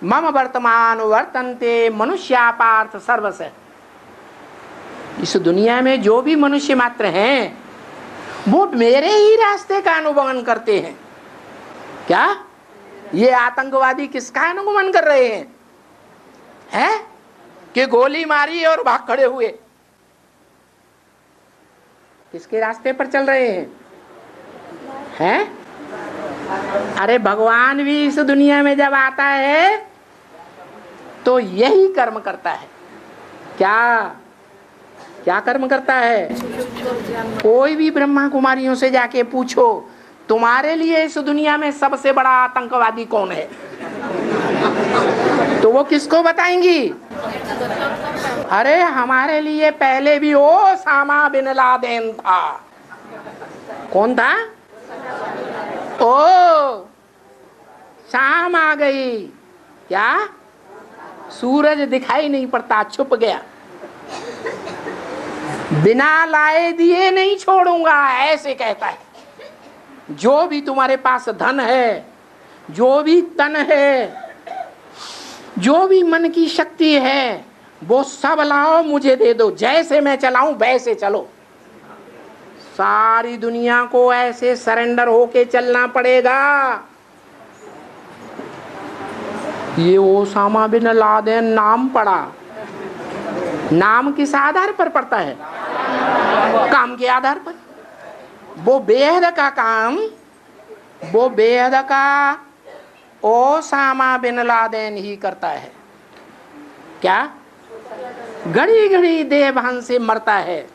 मम वर्तमान वर्तन्ते मनुष्या पार्थ सर्वस। इस दुनिया में जो भी मनुष्य मात्र हैं वो मेरे ही रास्ते का अनुगमन करते हैं। क्या ये आतंकवादी किसका अनुगमन कर रहे हैं? हैं कि गोली मारी और भाग खड़े हुए? किसके रास्ते पर चल रहे हैं? हैं? अरे भगवान भी इस दुनिया में जब आता है तो यही कर्म करता है। क्या क्या कर्म करता है? कोई भी ब्रह्मा कुमारियों से जाके पूछो तुम्हारे लिए इस दुनिया में सबसे बड़ा आतंकवादी कौन है, तो वो किसको बताएंगी? अरे हमारे लिए पहले भी ओसामा बिन लादेन था। कौन था? ओ शाम आ गई, क्या सूरज दिखाई नहीं पड़ता, छुप गया, बिना लाए दिए नहीं छोड़ूंगा, ऐसे कहता है। जो भी तुम्हारे पास धन है, जो भी तन है, जो भी मन की शक्ति है, वो सब लाओ मुझे दे दो, जैसे मैं चलाऊं वैसे चलो। सारी दुनिया को ऐसे सरेंडर होके चलना पड़ेगा। ये ओसामा बिन लादेन नाम पड़ा, नाम किस आधार पर पड़ता है? काम के आधार पर। वो बेहद का काम, वो बेहद का ओसामा बिन लादेन ही करता है। क्या? घड़ी घड़ी देवहन से मरता है,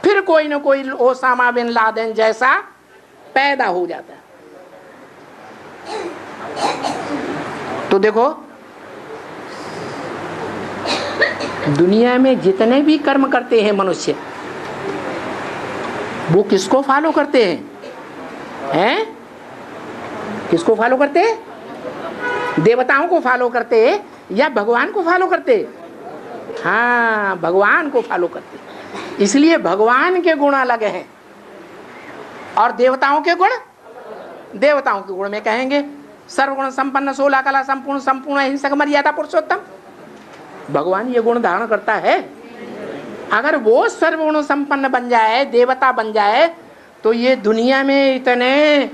फिर कोई ना कोई ओसामा बिन लादेन जैसा पैदा हो जाता है। तो देखो दुनिया में जितने भी कर्म करते हैं मनुष्य, वो किसको फॉलो करते हैं? किसको फॉलो करते? देवताओं को फॉलो करते या भगवान को फॉलो करते? हाँ, भगवान को फॉलो करते। इसलिए भगवान के गुण अलग हैं और देवताओं के गुण, देवताओं के गुण में कहेंगे सर्वगुण संपन्न 16 कला संपूर्ण संपूर्ण हिंसक मर्यादा पुरुषोत्तम। भगवान ये गुण धारण करता है। अगर वो सर्वगुण संपन्न बन जाए, देवता बन जाए, तो ये दुनिया में इतने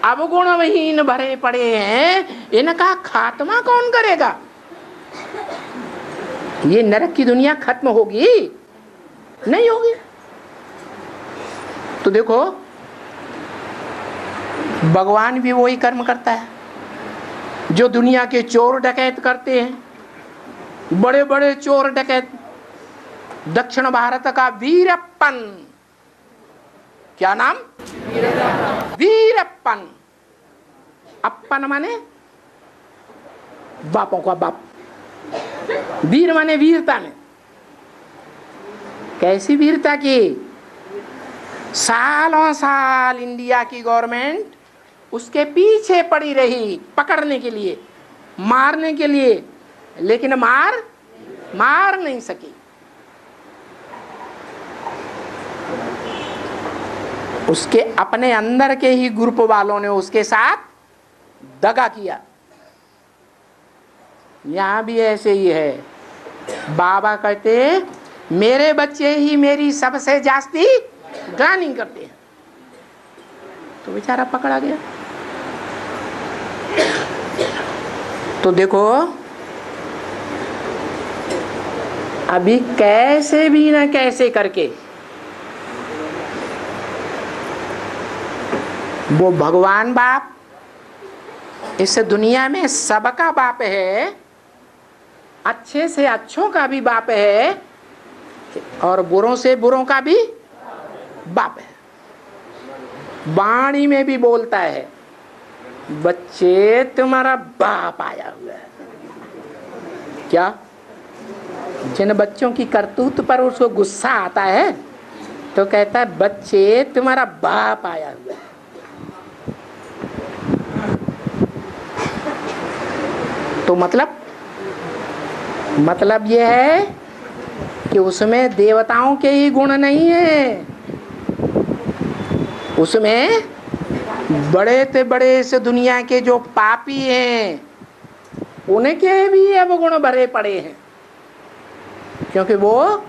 अवगुणहीन भरे पड़े हैं, इनका खात्मा कौन करेगा? ये नरक की दुनिया खत्म होगी? नहीं होगी। तो देखो भगवान भी वही कर्म करता है जो दुनिया के चोर डकैत करते हैं। बड़े बड़े चोर डकैत, दक्षिण भारत का वीरप्पन, क्या नाम? वीरप्पन। अप्पन माने बापों का बाप, वीर माने वीरता में। कैसी वीरता की? सालों साल इंडिया की गवर्नमेंट उसके पीछे पड़ी रही पकड़ने के लिए, मारने के लिए, लेकिन मार नहीं सकी। उसके अपने अंदर के ही ग्रुप वालों ने उसके साथ दगा किया। यहां भी ऐसे ही है। बाबा कहते मेरे बच्चे ही मेरी सबसे जास्ती गानी करते हैं, तो बेचारा पकड़ा गया। तो देखो अभी कैसे भी ना कैसे करके वो भगवान बाप इस दुनिया में सबका बाप है, अच्छे से अच्छों का भी बाप है और बुरों से बुरों का भी बाप है। वाणी में भी बोलता है बच्चे तुम्हारा बाप आया हुआ है। क्या? जिन बच्चों की करतूत पर उसको गुस्सा आता है तो कहता है बच्चे तुम्हारा बाप आया हुआ है। तो मतलब यह है कि उसमें देवताओं के ही गुण नहीं है, उसमें बड़े से बड़े इस दुनिया के जो पापी हैं, उनके भी अवगुण भरे पड़े हैं, क्योंकि वो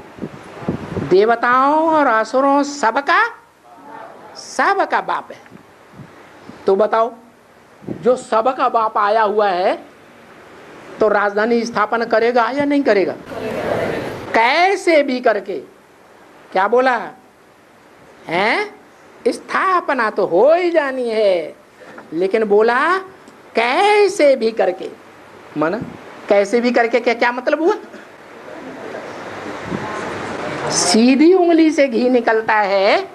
देवताओं और असुरों सबका बाप है। तो बताओ, जो सबका बाप आया हुआ है तो राजधानी स्थापन करेगा या नहीं करेगा? कैसे भी करके। क्या बोला है? स्थापना तो हो ही जानी है, लेकिन बोला कैसे भी करके। मन कैसे भी करके क्या मतलब हुआ? सीधी उंगली से घी निकलता है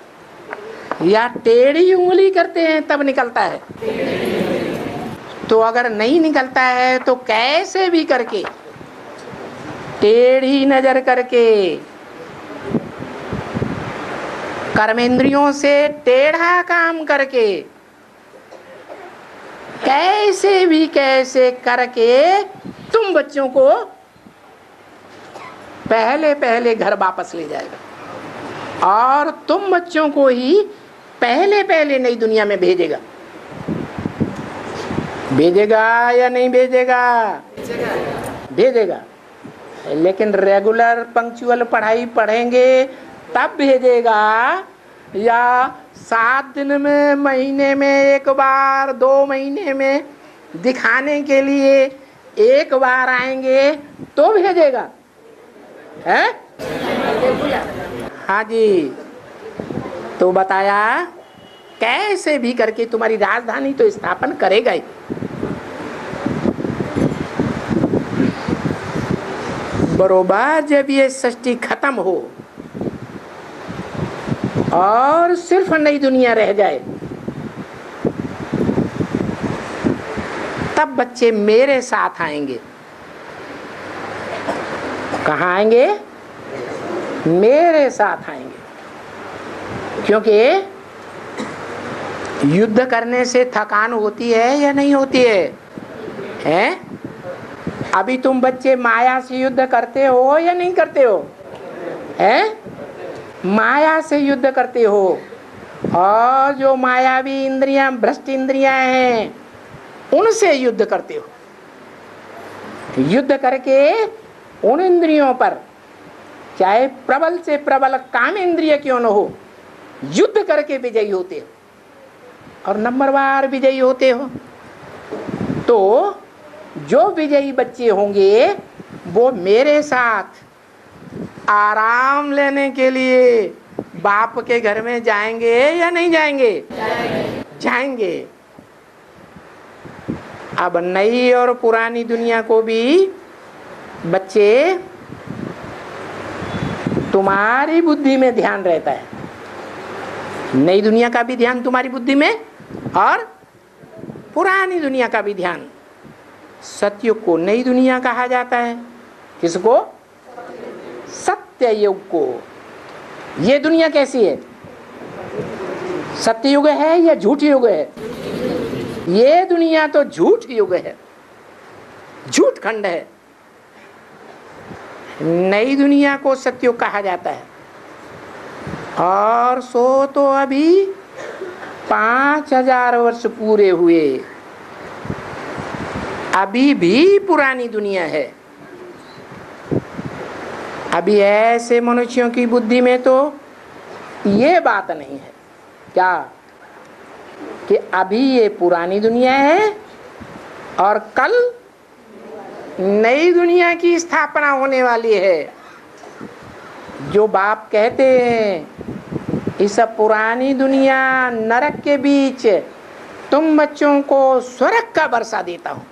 या टेढ़ी उंगली करते हैं तब निकलता है? तो अगर नहीं निकलता है तो कैसे भी करके, टेढ़ी नजर करके, कर्मेंद्रियों से टेढ़ा काम करके, कैसे भी कैसे करके तुम बच्चों को पहले घर वापस ले जाएगा और तुम बच्चों को ही पहले नई दुनिया में भेजेगा। भेजेगा या नहीं भेजेगा? भेजेगा, लेकिन रेगुलर पंक्चुअल पढ़ाई पढ़ेंगे तब भेजेगा, या 7 दिन में, महीने में एक बार, 2 महीने में दिखाने के लिए एक बार आएंगे तो भेजेगा? है? हाँ जी। तो बताया कैसे भी करके तुम्हारी राजधानी तो स्थापन करेगा ही। बरोबर जब ये सृष्टि खत्म हो और सिर्फ नई दुनिया रह जाए, तब बच्चे मेरे साथ आएंगे। कहाँ आएंगे? मेरे साथ आएंगे, क्योंकि युद्ध करने से थकान होती है या नहीं होती है? हैं? अभी तुम बच्चे माया से युद्ध करते हो या नहीं करते हो? हैं? माया से युद्ध करते हो, और जो मायावी इंद्रियां, भ्रष्ट इंद्रियां हैं, उनसे युद्ध करते हो। युद्ध करके उन इंद्रियों पर, चाहे प्रबल से प्रबल काम इंद्रिय क्यों न हो, युद्ध करके विजयी होते हो और नंबरवार विजयी होते हो। तो जो विजयी बच्चे होंगे वो मेरे साथ आराम लेने के लिए बाप के घर में जाएंगे या नहीं जाएंगे? जाएंगे। अब नई और पुरानी दुनिया को भी बच्चे, तुम्हारी बुद्धि में ध्यान रहता है, नई दुनिया का भी ध्यान तुम्हारी बुद्धि में और पुरानी दुनिया का भी ध्यान। सतयुग को नई दुनिया कहा जाता है। किसको? सत्ययुग को। ये दुनिया कैसी है? सत्ययुग है या झूठ युग है? ये दुनिया तो झूठ युग है, झूठ खंड है। नई दुनिया को सतयुग कहा जाता है। और सो तो अभी 5000 वर्ष पूरे हुए, अभी भी पुरानी दुनिया है। अभी ऐसे मनुष्यों की बुद्धि में तो ये बात नहीं है क्या कि अभी ये पुरानी दुनिया है और कल नई दुनिया की स्थापना होने वाली है। जो बाप कहते हैं इस पुरानी दुनिया नरक के बीच तुम बच्चों को स्वर्ग का वर्षा देता हूं,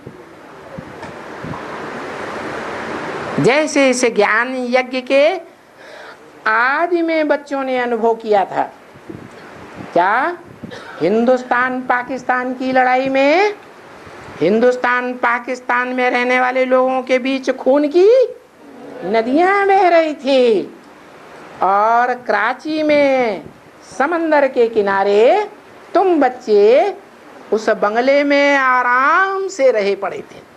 जैसे इस ज्ञान यज्ञ के आदि में बच्चों ने अनुभव किया था। क्या हिंदुस्तान पाकिस्तान की लड़ाई में हिंदुस्तान पाकिस्तान में रहने वाले लोगों के बीच खून की नदियां बह रही थी, और कराची में समंदर के किनारे तुम बच्चे उस बंगले में आराम से रहे पड़े थे।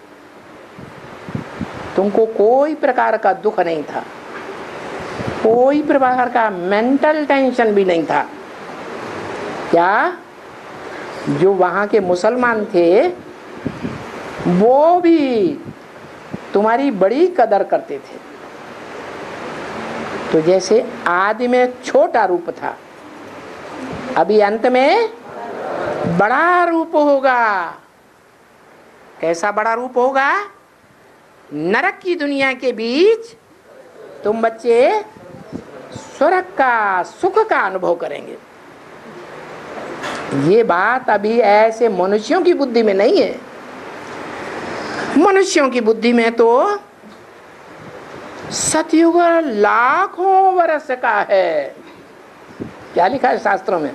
तुमको कोई प्रकार का दुख नहीं था, कोई प्रकार का मेंटल टेंशन भी नहीं था। क्या जो वहाँ के मुसलमान थे वो भी तुम्हारी बड़ी कदर करते थे। तो जैसे आदि में छोटा रूप था, अभी अंत में बड़ा रूप होगा। कैसा बड़ा रूप होगा? नरक की दुनिया के बीच तुम बच्चे स्वर्ग का, सुख का अनुभव करेंगे। ये बात अभी ऐसे मनुष्यों की बुद्धि में नहीं है। मनुष्यों की बुद्धि में तो सतयुग लाखों वर्ष का है। क्या लिखा है शास्त्रों में?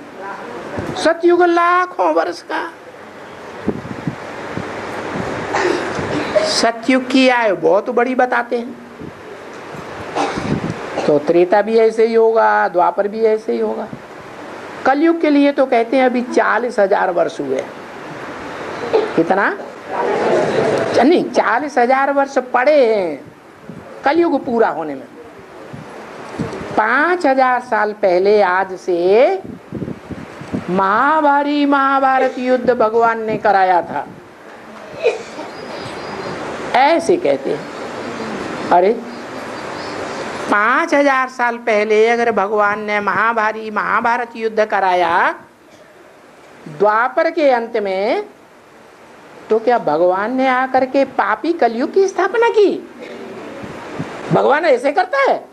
सतयुग लाखों वर्ष का। सतयुग की आयु बहुत बड़ी बताते हैं। तो त्रेता भी ऐसे ही होगा, द्वापर भी ऐसे ही होगा। कलयुग के लिए तो कहते हैं अभी 40,000 वर्ष हुए। कितना? नहीं, 40,000 वर्ष पड़े हैं कलयुग पूरा होने में। 5,000 साल पहले आज से महाभारत युद्ध भगवान ने कराया था, ऐसे कहते हैं। अरे 5,000 साल पहले अगर भगवान ने महाभारत युद्ध कराया द्वापर के अंत में, तो क्या भगवान ने आकर के पापी कलयुग की स्थापना की? भगवान ऐसे करता है?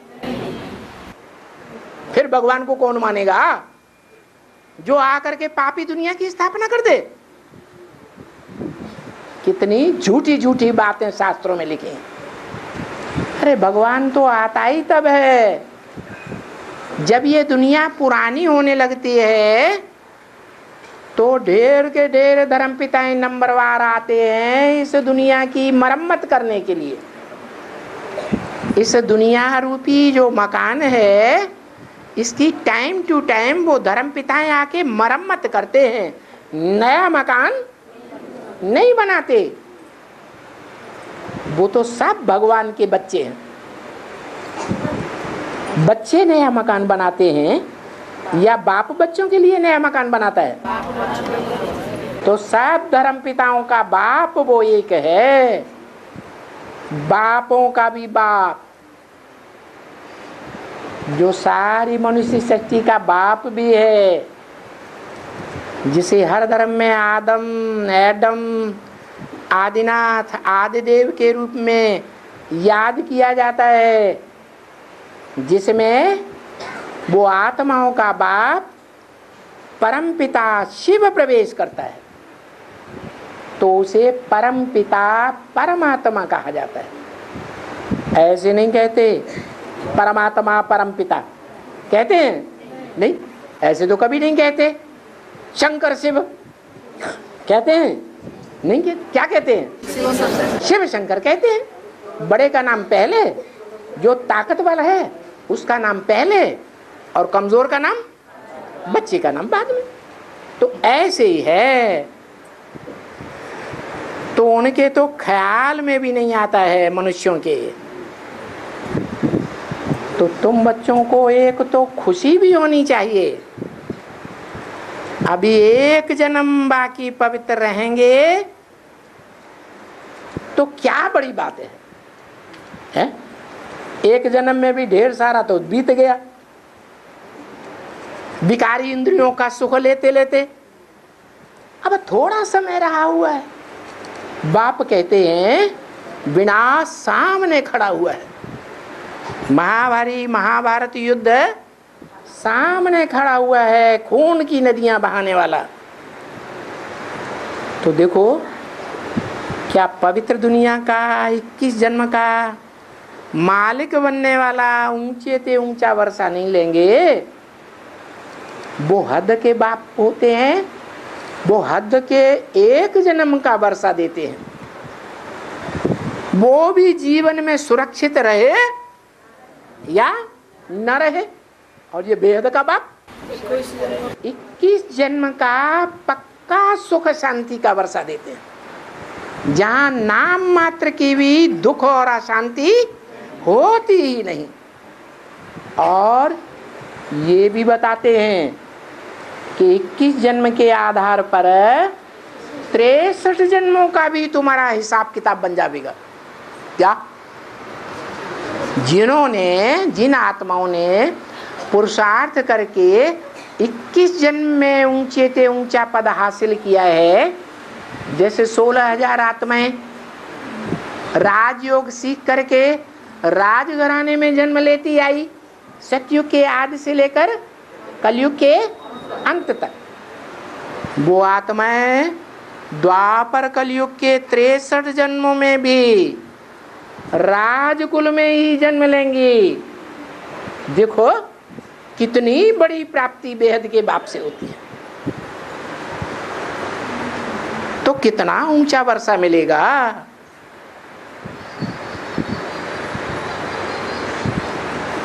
फिर भगवान को कौन मानेगा जो आकर के पापी दुनिया की स्थापना कर दे? कितनी झूठी झूठी बातें शास्त्रों में लिखी हैं। अरे भगवान तो आता ही तब है जब ये दुनिया पुरानी होने लगती है। तो ढेर के ढेर धर्मपिताएं नंबरवार आते हैं इस दुनिया की मरम्मत करने के लिए। इस दुनिया रूपी जो मकान है, इसकी टाइम टू टाइम वो धर्मपिताएं आके मरम्मत करते हैं, नया मकान नहीं बनाते। वो तो सब भगवान के बच्चे हैं। बच्चे नया मकान बनाते हैं या बाप बच्चों के लिए नया मकान बनाता है? तो सब धर्म पिताओं का बाप वो एक है, बापों का भी बाप, जो सारी मनुष्य शक्ति का बाप भी है, जिसे हर धर्म में आदम, एडम, आदिनाथ, आदिदेव के रूप में याद किया जाता है, जिसमें वो आत्माओं का बाप परमपिता शिव प्रवेश करता है, तो उसे परमपिता परमात्मा कहा जाता है। ऐसे नहीं कहते परमात्मा परमपिता, कहते हैं? नहीं, ऐसे तो कभी नहीं कहते। शंकर शिव कहते हैं? नहीं कहते। क्या कहते हैं? शिव शंकर कहते हैं। बड़े का नाम पहले, जो ताकत वाला है उसका नाम पहले, और कमजोर का नाम, बच्चे का नाम बाद में। तो ऐसे ही है। तो उनके तो ख्याल में भी नहीं आता है मनुष्यों के। तो तुम बच्चों को एक तो खुशी भी होनी चाहिए, अभी एक जन्म बाकी पवित्र रहेंगे, तो क्या बड़ी बात है? एक जन्म में भी ढेर सारा तो बीत गया, विकारी इंद्रियों का सुख लेते लेते। अब थोड़ा समय रहा हुआ है। बाप कहते हैं विनाश सामने खड़ा हुआ है। महाभारत युद्ध सामने खड़ा हुआ है, खून की नदियां बहाने वाला। तो देखो, क्या पवित्र दुनिया का 21 जन्म का मालिक बनने वाला ऊंचे से ऊंचा वर्षा नहीं लेंगे? वो हद के बाप होते हैं, वो हद के एक जन्म का वर्षा देते हैं। वो भी जीवन में सुरक्षित रहे या न रहे। और ये बेहद का बाप 21 जन्म का पक्का सुख शांति का वर्षा देते हैं, जहां नाम मात्र की भी दुख और अशांति होती ही नहीं। और ये भी बताते हैं कि 21 जन्म के आधार पर 63 जन्मों का भी तुम्हारा हिसाब किताब बन जाएगा। क्या? जिन आत्माओं ने पुरुषार्थ करके 21 जन्म में ऊंचे से ऊंचा पद हासिल किया है, जैसे 16,000 आत्माएं राजयोग सीख करके राजघराने में जन्म लेती आई, सतयुग के आदि से लेकर कलयुग के अंत तक। वो आत्माएं द्वापर कलयुग के 63 जन्मों में भी राजकुल में ही जन्म लेंगी। देखो कितनी बड़ी प्राप्ति बेहद के बाप से होती है, तो कितना ऊंचा वर्षा मिलेगा।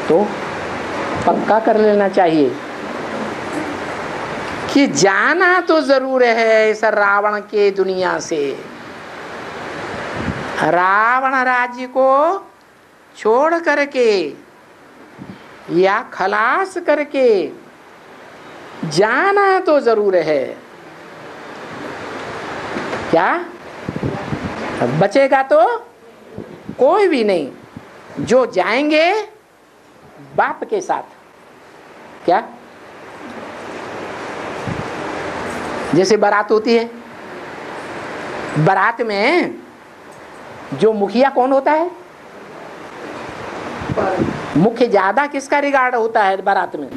तो पक्का कर लेना चाहिए कि जाना तो जरूर है इस रावण के दुनिया से। रावण राज्य को छोड़ करके या खलास करके जाना तो जरूर है। क्या बचेगा? तो कोई भी नहीं। जो जाएंगे बाप के साथ। क्या? जैसे बारात होती है, बारात में जो मुखिया कौन होता है? मुख्य ज्यादा किसका रिगार्ड होता है बारात में?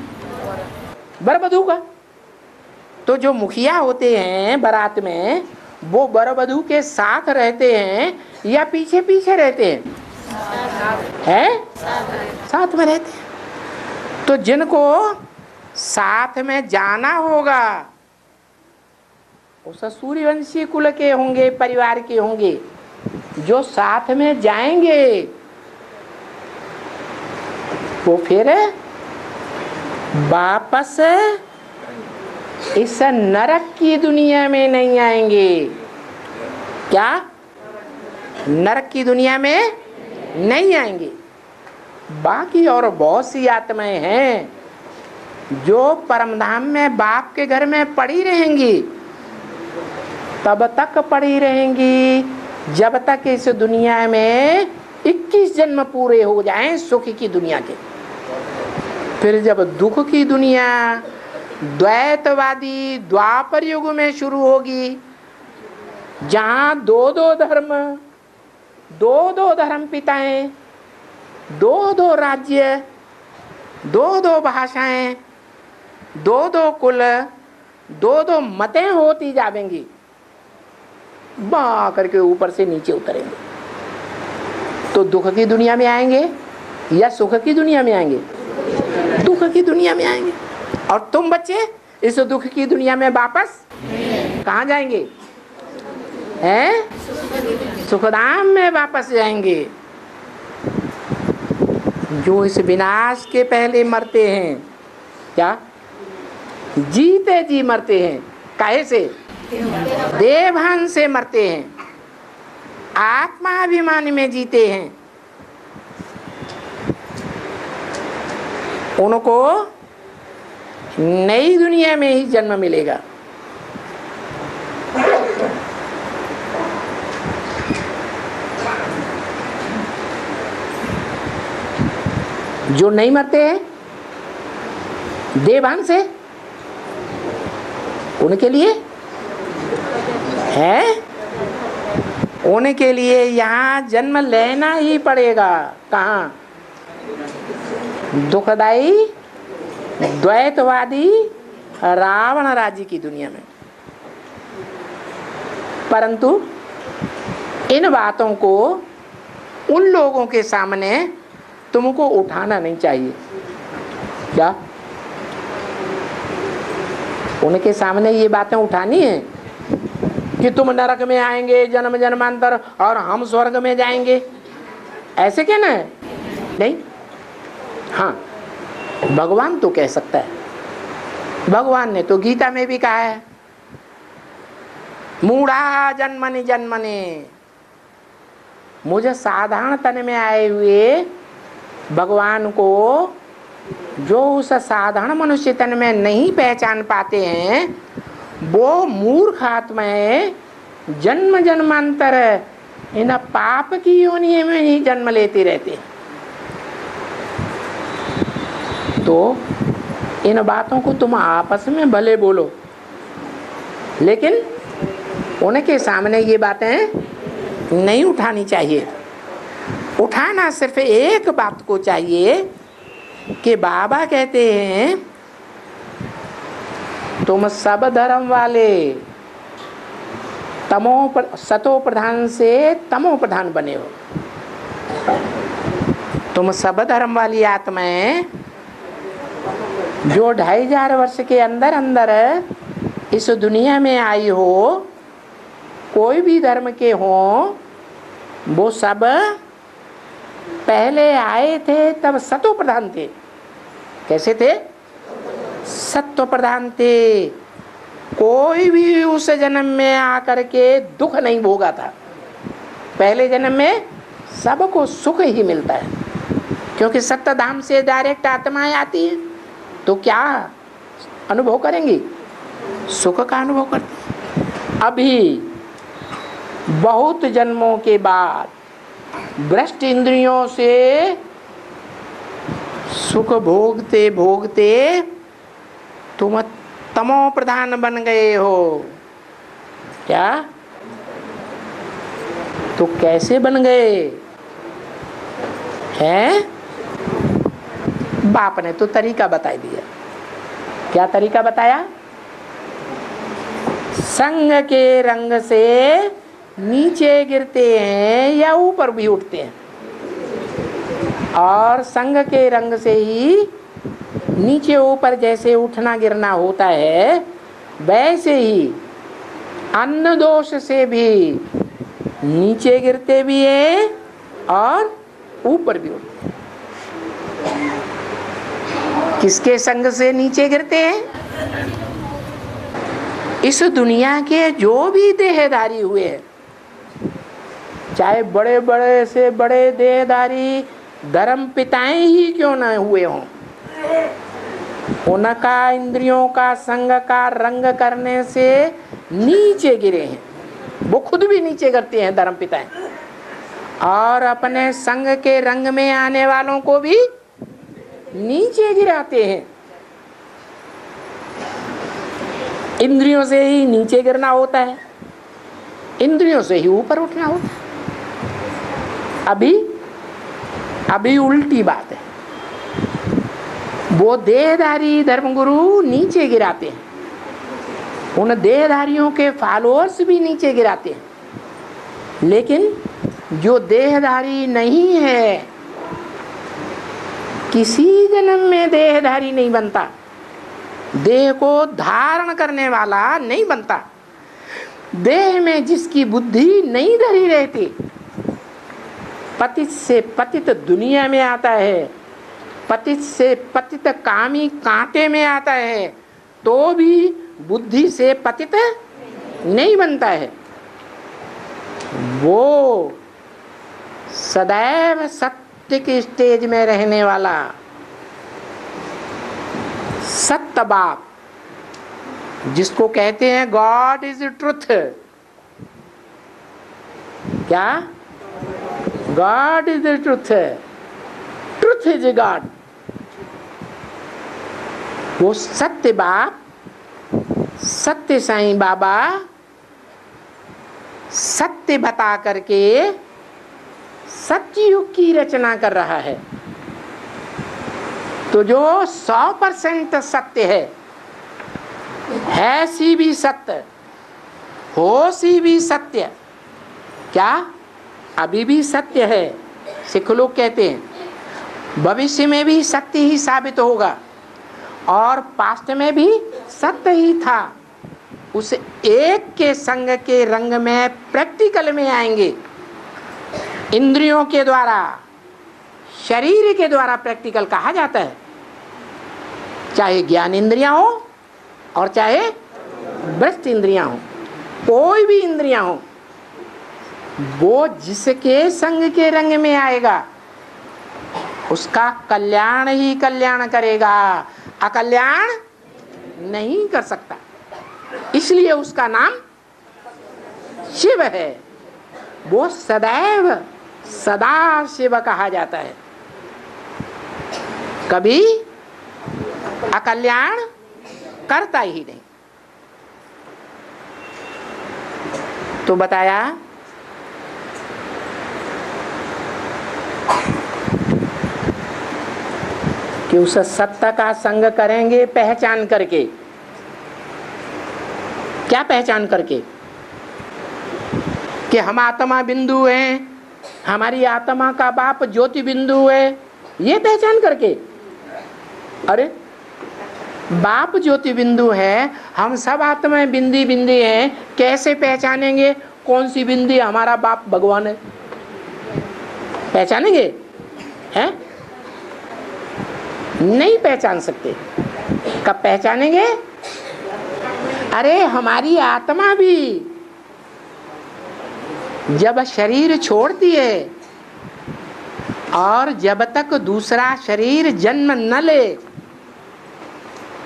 वर-वधू का। तो जो मुखिया होते हैं बारात में, वो वर-वधू के साथ रहते हैं या पीछे पीछे रहते हैं? साथ में रहते हैं। तो जिनको साथ में जाना होगा वो सूर्यवंशी कुल के होंगे, परिवार के होंगे। जो साथ में जाएंगे वो फिर वापस इस नरक की दुनिया में नहीं आएंगे। क्या? नरक की दुनिया में नहीं आएंगे। बाकी और बहुत सी आत्माएं हैं जो परमधाम में बाप के घर में पड़ी रहेंगी, तब तक पड़ी रहेंगी जब तक इस दुनिया में 21 जन्म पूरे हो जाएं सुख की दुनिया के। फिर जब दुख की दुनिया द्वैतवादी द्वापर युग में शुरू होगी, जहां दो दो धर्म पिताएं, दो राज्य, दो भाषाएं, दो कुल, दो मतें होती जाएंगी, बा करके ऊपर से नीचे उतरेंगे। तो दुख की दुनिया में आएंगे या सुख की दुनिया में आएंगे? दुख की दुनिया में आएंगे। और तुम बच्चे इस दुख की दुनिया में वापस कहाँ जाएंगे? हैं? सुखधाम में वापस जाएंगे। जो इस विनाश के पहले मरते हैं, क्या जीते जी मरते हैं? काहे से? देवभान से मरते हैं, आत्माभिमान में जीते हैं। उनको नई दुनिया में ही जन्म मिलेगा। जो नहीं मरते हैं देवभान से, उनके लिए है, उनके लिए यहाँ जन्म लेना ही पड़ेगा। कहाँ? दुखदाई द्वैतवादी रावण राज्य की दुनिया में। परंतु इन बातों को उन लोगों के सामने तुमको उठाना नहीं चाहिए। क्या? उनके सामने ये बातें उठानी है कि तुम नरक में आएंगे जन्म जन्मांतर और हम स्वर्ग में जाएंगे, ऐसे कहना है? नहीं। हाँ, भगवान तो कह सकता है। भगवान ने तो गीता में भी कहा है, मूढ़ा जन्मनि जन्मनि। मुझे साधारण तन में आए हुए भगवान को जो उस साधारण मनुष्य तन में नहीं पहचान पाते हैं, वो मूर्ख आत्माएं जन्म जन्मांतर इन पाप की योनि में ही जन्म लेते रहते हैं। तो इन बातों को तुम आपस में भले बोलो, लेकिन उनके सामने ये बातें नहीं उठानी चाहिए। उठाना सिर्फ एक बात को चाहिए कि बाबा कहते हैं तुम सब धर्म वाले सतो प्रधान से तमो प्रधान बने हो। तुम सब धर्म वाली आत्माएं जो 2500 वर्ष के अंदर अंदर इस दुनिया में आई हो, कोई भी धर्म के हो, वो सब पहले आए थे तब सतो प्रधान थे। कैसे थे? सत्व प्रधान थे। कोई भी उस जन्म में आकर के दुख नहीं भोगा था। पहले जन्म में सबको सुख ही मिलता है, क्योंकि सत्य धाम से डायरेक्ट आत्माएं आती हैं, तो क्या अनुभव करेंगी? सुख का अनुभव करती। अभी बहुत जन्मों के बाद भ्रष्ट इंद्रियों से सुख भोगते भोगते तुम तमो प्रधान बन गए हो। क्या? तो कैसे बन गए हैं? बाप ने तो तरीका बता दिया। क्या तरीका बताया? संग के रंग से नीचे गिरते हैं या ऊपर भी उठते हैं, और संग के रंग से ही नीचे ऊपर जैसे उठना गिरना होता है, वैसे ही अन्न दोष से भी नीचे गिरते भी हैं और ऊपर भी उठते हैं। किसके संग से नीचे गिरते हैं? इस दुनिया के जो भी देहधारी हुए हैं, चाहे बड़े बड़े से बड़े देहधारी धर्म पिताएं ही क्यों न हुए हों, उनका इंद्रियों का संग का रंग करने से नीचे गिरे हैं। वो खुद भी नीचे गिरते हैं धर्म पिताएं, और अपने संग के रंग में आने वालों को भी नीचे गिराते हैं। इंद्रियों से ही नीचे गिरना होता है, इंद्रियों से ही ऊपर उठना होता है। अभी उल्टी बात है। वो देहधारी धर्मगुरु नीचे गिराते हैं, उन देहधारियों के फॉलोअर्स भी नीचे गिराते हैं। लेकिन जो देहधारी नहीं है, किसी जन्म में देहधारी नहीं बनता, देह को धारण करने वाला नहीं बनता, देह में जिसकी बुद्धि नहीं धरी रहती, पतित से पतित दुनिया में आता है, पतित से पतित कामी कांटे में आता है, तो भी बुद्धि से पतित नहीं बनता है। वो सदैव सत्य के स्टेज में रहने वाला सत्य बाप, जिसको कहते हैं गॉड इज ट्रुथ। क्या? God is the truth, truth is God. वो सत्य बाप, सत्य साईं बाबा सत्य बता करके सत्ययुग की रचना कर रहा है। तो जो 100% सत्य है सी भी सत्य, हो सी भी सत्य। क्या? अभी भी सत्य है। सिख लोग कहते हैं भविष्य में भी सत्य ही साबित होगा, और पास्ट में भी सत्य ही था। उस एक के संग के रंग में प्रैक्टिकल में आएंगे, इंद्रियों के द्वारा, शरीर के द्वारा प्रैक्टिकल कहा जाता है। चाहे ज्ञान इंद्रियां हो और चाहे भ्रष्ट इंद्रियां हो, कोई भी इंद्रियां हो, वो जिसके संग के रंग में आएगा उसका कल्याण ही कल्याण करेगा, अकल्याण नहीं कर सकता। इसलिए उसका नाम शिव है। वो सदैव सदा शिव कहा जाता है, कभी अकल्याण करता ही नहीं। तो बताया कि उस सत्ता का संग करेंगे पहचान करके। क्या पहचान करके? कि हम आत्मा बिंदु हैं, हमारी आत्मा का बाप ज्योति बिंदु है, ये पहचान करके। अरे बाप ज्योति बिंदु है, हम सब आत्मा बिंदी बिंदी हैं, कैसे पहचानेंगे कौन सी बिंदी हमारा बाप भगवान है? पहचानेंगे? हैं? नहीं पहचान सकते। कब पहचानेंगे? अरे हमारी आत्मा भी जब शरीर छोड़ती है और जब तक दूसरा शरीर जन्म न ले,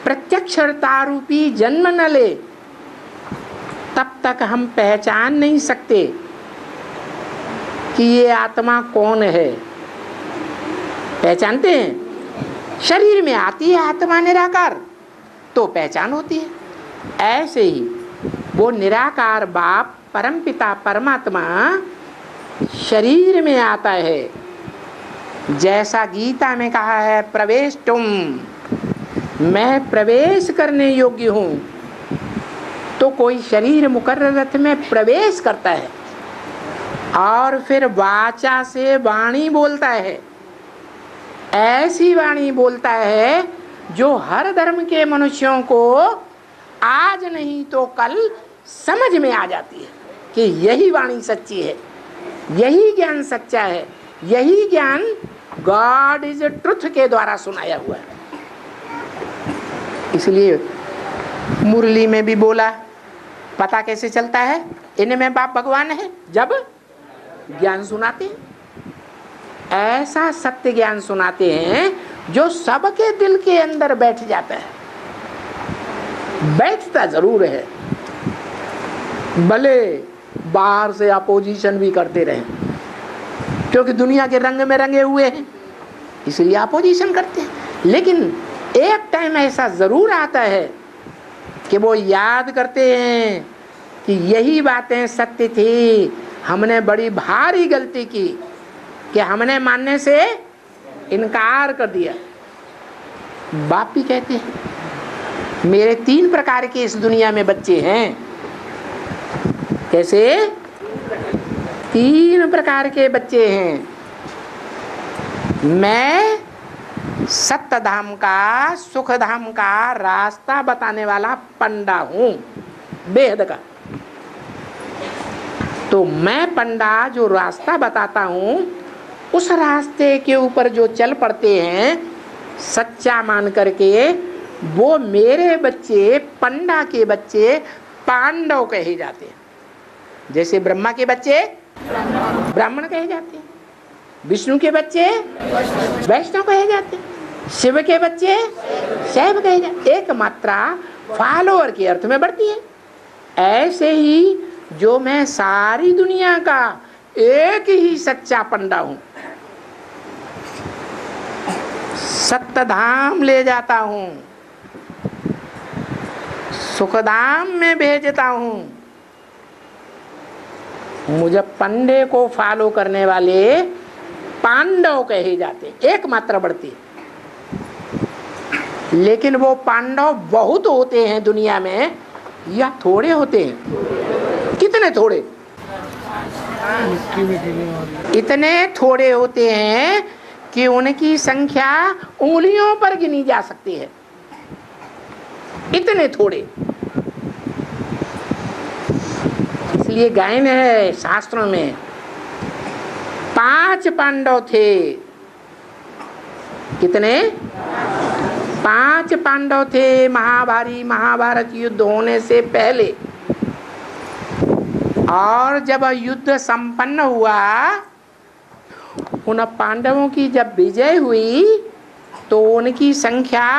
प्रत्यक्षता रूपी जन्म न ले, तब तक हम पहचान नहीं सकते कि ये आत्मा कौन है। पहचानते हैं? शरीर में आती है आत्मा निराकार तो पहचान होती है। ऐसे ही वो निराकार बाप परमपिता परमात्मा शरीर में आता है। जैसा गीता में कहा है, प्रवेश तुम, मैं प्रवेश करने योग्य हूँ। तो कोई शरीर मुकर्ररथ में प्रवेश करता है और फिर वाचा से वाणी बोलता है। ऐसी वाणी बोलता है जो हर धर्म के मनुष्यों को आज नहीं तो कल समझ में आ जाती है कि यही वाणी सच्ची है, यही ज्ञान सच्चा है, यही ज्ञान गॉड इज ट्रुथ के द्वारा सुनाया हुआ है। इसलिए मुरली में भी बोला, पता कैसे चलता है इनमें बाप भगवान है? जब ज्ञान सुनाते हैं, ऐसा सत्य ज्ञान सुनाते हैं जो सबके दिल के अंदर बैठ जाता है। बैठता जरूर है, भले बाहर से अपोजिशन भी करते रहे, क्योंकि दुनिया के रंग में रंगे हुए हैं इसलिए अपोजिशन करते हैं। लेकिन एक टाइम ऐसा जरूर आता है कि वो याद करते हैं कि यही बातें सत्य थी, हमने बड़ी भारी गलती की कि हमने मानने से इनकार कर दिया। बाप भी कहते हैं मेरे 3 प्रकार के इस दुनिया में बच्चे हैं। कैसे? 3 प्रकार के बच्चे हैं। मैं सत्य धाम का, सुख धाम का रास्ता बताने वाला पंडा हूं, बेहद का। तो मैं पंडा जो रास्ता बताता हूं, उस रास्ते के ऊपर जो चल पड़ते हैं सच्चा मान करके, वो मेरे बच्चे, पंडा के बच्चे पांडव कहे जाते हैं। जैसे ब्रह्मा के बच्चे ब्राह्मण कहे जाते हैं, विष्णु के बच्चे वैष्णव कहे जाते हैं, शिव के बच्चे शैव कहे जाते। एक मात्रा फॉलोअर के अर्थ में बढ़ती है। ऐसे ही जो मैं सारी दुनिया का एक ही सच्चा पंडा हूं, सत्यधाम ले जाता हूं, सुखधाम में भेजता हूं, मुझे पंडे को फॉलो करने वाले पांडव कहे जाते। एक मात्रा बढ़ती है। लेकिन वो पांडव बहुत होते हैं दुनिया में या थोड़े होते हैं? कितने थोड़े? इतने थोड़े होते हैं कि उनकी संख्या उंगलियों पर गिनी जा सकती है। इतने थोड़े। इसलिए गायन है शास्त्रों में, 5 पांडव थे। कितने? 5 पांडव थे महाभारत युद्ध होने से पहले। और जब युद्ध संपन्न हुआ, उन पांडवों की जब विजय हुई तो उनकी संख्या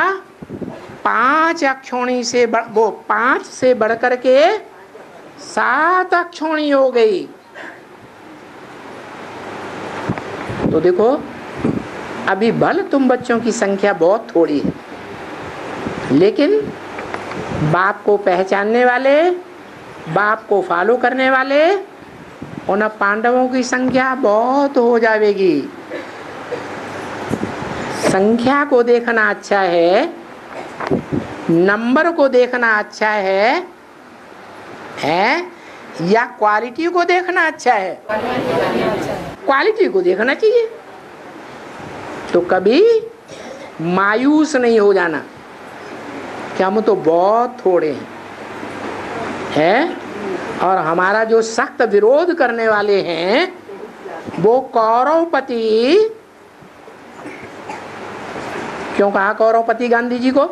5 अक्षौणी से वो 5 से बढ़कर के 7 अक्षौणी हो गई। तो देखो अभी भल तुम बच्चों की संख्या बहुत थोड़ी है, लेकिन बाप को पहचानने वाले, बाप को फॉलो करने वाले उन पांडवों की संख्या बहुत हो जाएगी। संख्या को देखना अच्छा है, नंबर को देखना अच्छा है या क्वालिटी को देखना अच्छा है? क्वालिटी को देखना चाहिए। तो कभी मायूस नहीं हो जाना कि हम तो बहुत थोड़े हैं और हमारा जो सख्त विरोध करने वाले हैं वो कौरवपति, क्यों कहा कौरवपति गांधी जी को?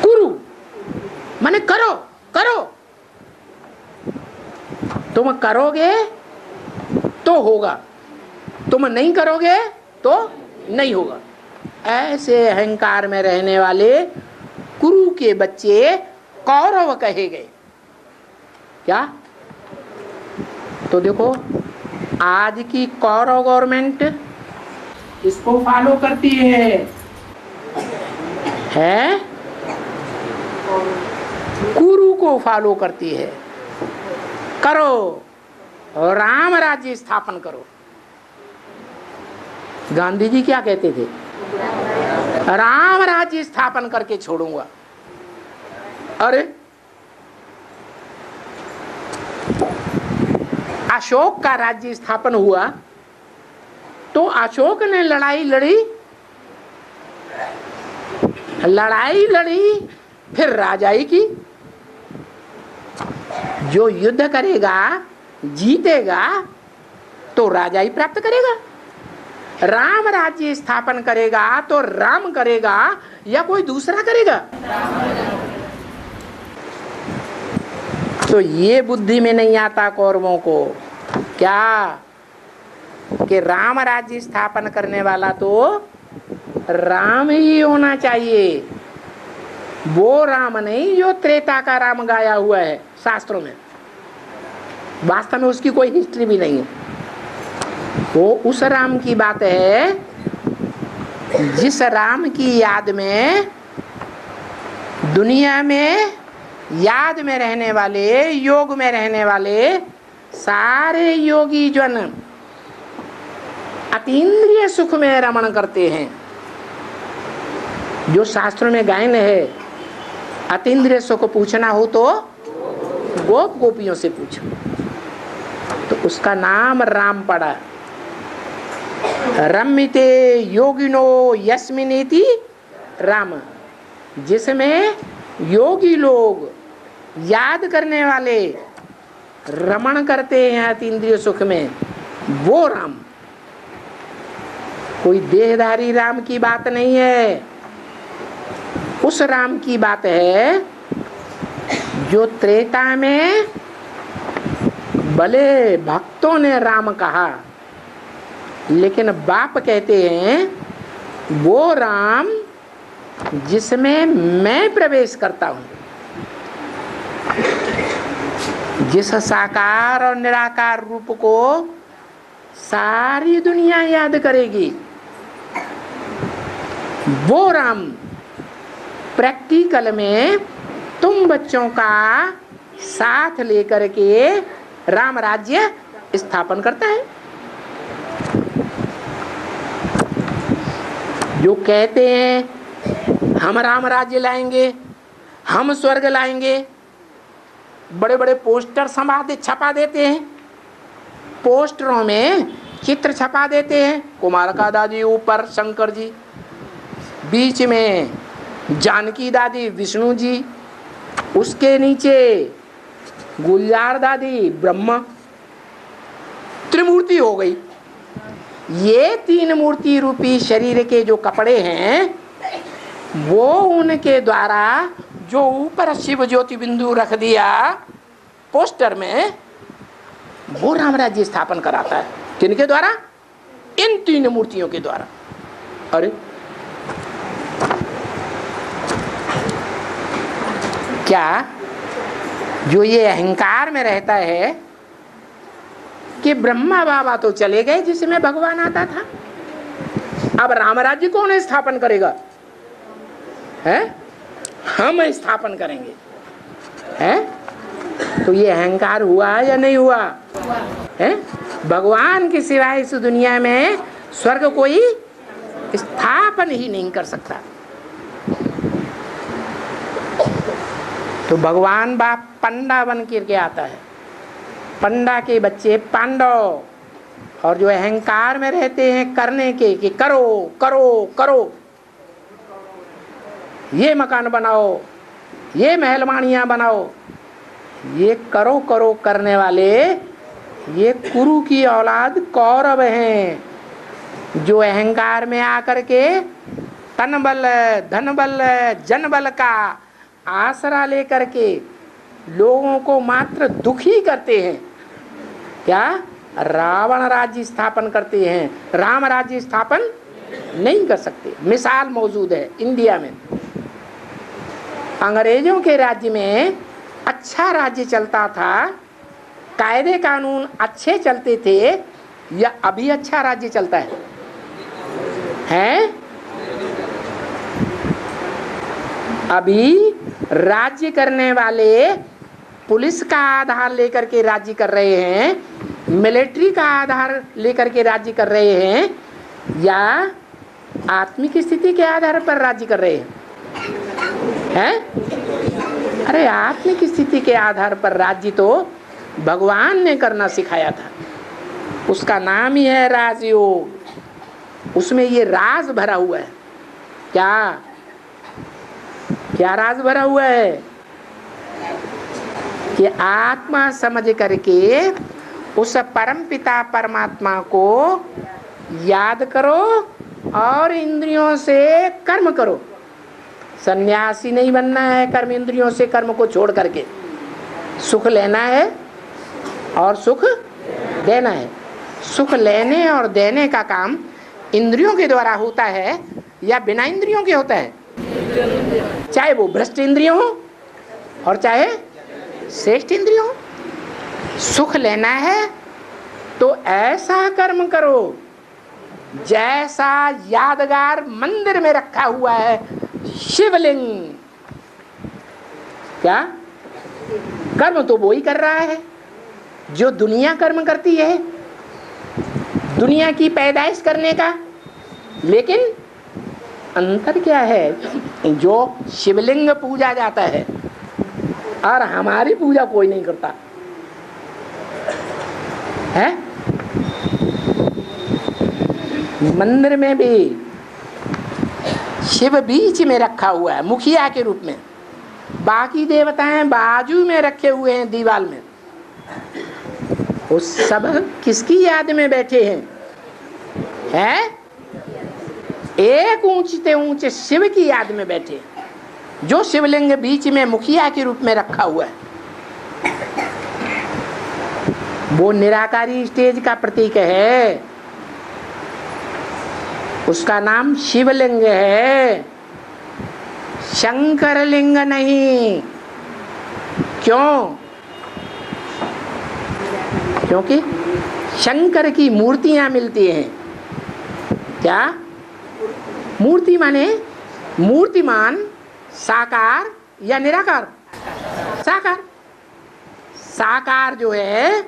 कुरु माने करो करो, तुम करोगे तो होगा, तुम नहीं करोगे तो नहीं होगा। ऐसे अहंकार में रहने वाले कुरु के बच्चे कौरव कहे गए। क्या? तो देखो आज की कौरव गवर्नमेंट इसको फॉलो करती है कुरु को फॉलो करती है। करो राम राज्य स्थापन करो। गांधी जी क्या कहते थे? राम राज्य स्थापन करके छोड़ूंगा। अरे अशोक का राज्य स्थापन हुआ तो अशोक ने लड़ाई लड़ी फिर राजाई की। जो युद्ध करेगा जीतेगा तो राजाई प्राप्त करेगा। राम राज्य स्थापन करेगा तो राम करेगा या कोई दूसरा करेगा? तो ये बुद्धि में नहीं आता कौरवों को क्या कि राम राज्य स्थापन करने वाला तो राम ही होना चाहिए, वो राम नहीं जो त्रेता का राम गाया हुआ है शास्त्रों में। वास्तव में उसकी कोई हिस्ट्री भी नहीं है। वो उस राम की बात है जिस राम की याद में दुनिया में याद में रहने वाले, योग में रहने वाले सारे योगी जन अतीन्द्रिय सुख में रमण करते हैं। जो शास्त्रों में गायन है, अतीन्द्रिय सुख पूछना हो तो गोप गोपियों से पूछो, तो उसका नाम राम पड़ा। रम्यते योगिनो यस्मिनेति राम, जिसमें योगी लोग याद करने वाले रमण करते हैं अतीन्द्रिय सुख में, वो राम। कोई देहधारी राम की बात नहीं है, उस राम की बात है जो त्रेता में भले भक्तों ने राम कहा, लेकिन बाप कहते हैं वो राम जिसमें मैं प्रवेश करता हूं। जिस साकार और निराकार रूप को सारी दुनिया याद करेगी, वो राम प्रैक्टिकल में तुम बच्चों का साथ लेकर के राम राज्य स्थापन करता है। जो कहते हैं हम राम राज्य लाएंगे, हम स्वर्ग लाएंगे, बड़े बड़े पोस्टर छपा देते हैं, पोस्टरों में चित्र छपा देते हैं, कुमारका दादी ऊपर शंकर जी, बीच में जानकी दादी विष्णु जी, उसके नीचे गुलजार दादी ब्रह्मा, त्रिमूर्ति हो गई। ये तीन मूर्ति रूपी शरीर के जो कपड़े हैं वो उनके द्वारा जो ऊपर शिव ज्योति बिंदु रख दिया पोस्टर में, वो राम राज्य स्थापन कराता है। किनके द्वारा? इन तीन मूर्तियों के द्वारा। अरे क्या जो ये अहंकार में रहता है कि ब्रह्मा बाबा तो चले गए जिसमें भगवान आता था, अब राम राज्य कौन स्थापन करेगा? है हम स्थापन करेंगे। है तो ये अहंकार हुआ या नहीं हुआ? है भगवान के सिवाय इस दुनिया में स्वर्ग कोई स्थापन ही नहीं कर सकता। तो भगवान बाप पंडा बन करके आता है, पंडा के बच्चे पांडव, और जो अहंकार में रहते हैं करने के कि करो करो करो, ये मकान बनाओ, ये महलमानियां बनाओ, ये करो करो करने वाले ये कुरु की औलाद कौरव हैं, जो अहंकार में आकर के तन बल धन बल जन बल का आसरा लेकर के लोगों को मात्र दुखी करते हैं। क्या? रावण राज्य स्थापन करते हैं, राम राज्य स्थापन नहीं कर सकते। मिसाल मौजूद है इंडिया में, अंग्रेजों के राज्य में अच्छा राज्य चलता था, कायदे कानून अच्छे चलते थे, या अभी अच्छा राज्य चलता है? हैं? अभी राज्य करने वाले पुलिस का आधार लेकर के राज्य कर रहे हैं, मिलिट्री का आधार लेकर के राज्य कर रहे हैं, या आत्मिक स्थिति के आधार पर राज्य कर रहे हैं? हैं? अरे आत्मिक स्थिति के आधार पर राज्य तो भगवान ने करना सिखाया था, उसका नाम ही है राजयोग। उसमें ये राज भरा हुआ है। क्या क्या राज भरा हुआ है? कि आत्मा समझ करके उस परम पिता परमात्मा को याद करो और इंद्रियों से कर्म करो। सन्यासी नहीं बनना है कर्म इंद्रियों से कर्म को छोड़ करके, सुख लेना है और सुख देना है। सुख लेने और देने का काम इंद्रियों के द्वारा होता है या बिना इंद्रियों के होता है? चाहे वो भ्रष्ट इंद्रियों हो और चाहे श्रेष्ठ इंद्रियों हो। सुख लेना है तो ऐसा कर्म करो जैसा यादगार मंदिर में रखा हुआ है शिवलिंग। क्या? कर्म तो वो ही कर रहा है जो दुनिया कर्म करती है, दुनिया की पैदाइश करने का। लेकिन अंतर क्या है? जो शिवलिंग पूजा जाता है और हमारी पूजा कोई नहीं करता है। मंदिर में भी शिव बीच में रखा हुआ है मुखिया के रूप में, बाकी देवताएं बाजू में रखे हुए हैं दीवार में। वो सब किसकी याद में बैठे हैं? हैं? एक ऊंचे ऊंचे शिव की याद में बैठे हैं, जो शिवलिंग बीच में मुखिया के रूप में रखा हुआ है। वो निराकारी स्टेज का प्रतीक है, उसका नाम शिवलिंग है, शंकर लिंग नहीं। क्यों? क्योंकि शंकर की मूर्तियां मिलती हैं। क्या? मूर्ति माने मूर्तिमान, साकार या निराकार? साकार। साकार जो है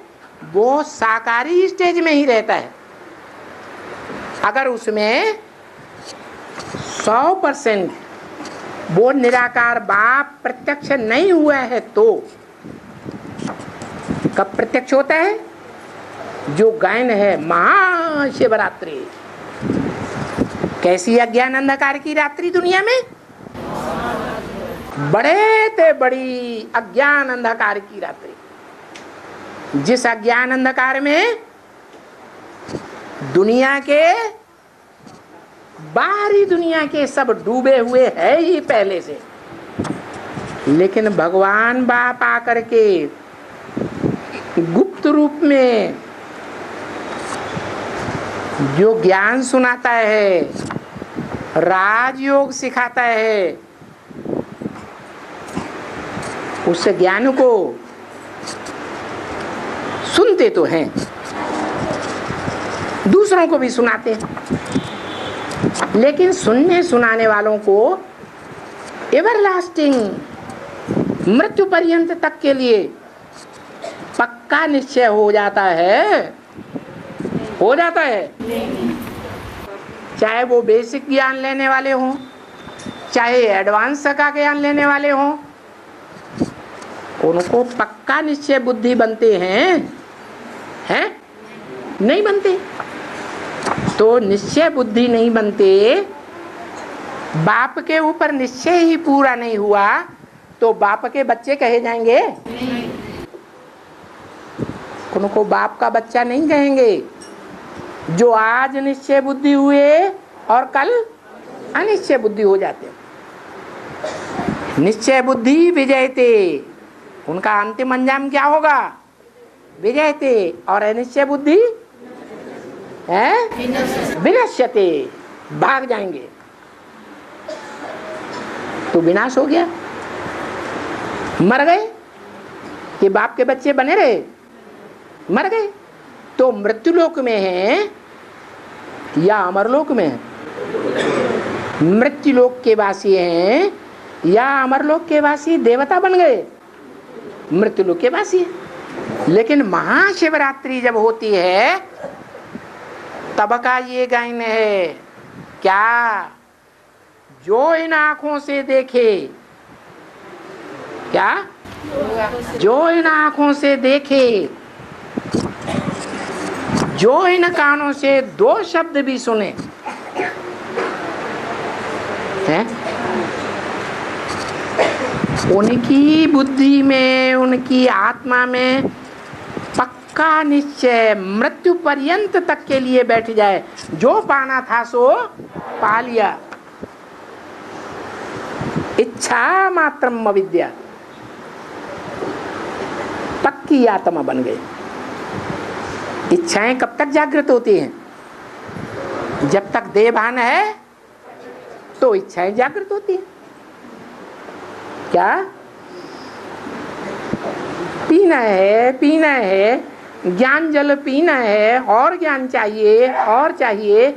वो साकारी स्टेज में ही रहता है। अगर उसमें 100% वो निराकार बाप प्रत्यक्ष नहीं हुआ है तो कब प्रत्यक्ष होता है? जो गायन है महाशिवरात्रि। कैसी अज्ञान अंधकार की रात्रि दुनिया में? बड़े ते बड़ी अज्ञान अंधकार की रात्रि। जिस अज्ञान अंधकार में दुनिया के बाहरी दुनिया के सब डूबे हुए है ही पहले से, लेकिन भगवान बाप आकर के गुप्त रूप में जो ज्ञान सुनाता है, राजयोग सिखाता है, उस ज्ञान को सुनते तो हैं दूसरों को भी सुनाते हैं, लेकिन सुनने सुनाने वालों को एवरलास्टिंग, मृत्यु पर्यंत तक के लिए पक्का निश्चय हो जाता है, हो जाता है। चाहे वो बेसिक ज्ञान लेने वाले हों, चाहे एडवांस का ज्ञान लेने वाले हों, उनको पक्का निश्चय बुद्धि बनते हैं नहीं बनते। तो निश्चय बुद्धि नहीं बनते, बाप के ऊपर निश्चय ही पूरा नहीं हुआ तो बाप के बच्चे कहे जाएंगे? उनको बाप का बच्चा नहीं कहेंगे। जो आज निश्चय बुद्धि हुए और कल अनिश्चय बुद्धि हो जाते। निश्चय बुद्धि विजयते, उनका अंतिम अंजाम क्या होगा? विजयते। और अनिश्चय बुद्धि है विनश्यते, भाग जाएंगे। तो विनाश हो गया, मर गए कि बाप के बच्चे बने रहे? मर गए। तो मृत्युलोक में है या अमरलोक में है? मृत्युलोक के वासी हैं या अमरलोक के वासी देवता बन गए? मृत्युलोक के वासी है। लेकिन महाशिवरात्रि जब होती है तब का ये गायन है क्या? जो इन आंखों से देखे, क्या? जो इन आंखों से देखे, जो इन कानों से दो शब्द भी सुने हैं, उनकी बुद्धि में, उनकी आत्मा में पक्का निश्चय मृत्यु पर्यंत तक के लिए बैठ जाए। जो पाना था सो पा लिया। इच्छा मात्रम अविद्या, पक्की आत्मा बन गई। इच्छाएं कब तक जागृत होती हैं? जब तक देह भान है तो इच्छाएं जागृत होती हैं। क्या? पीना है, पीना है, ज्ञान जल पीना है, और ज्ञान चाहिए और चाहिए।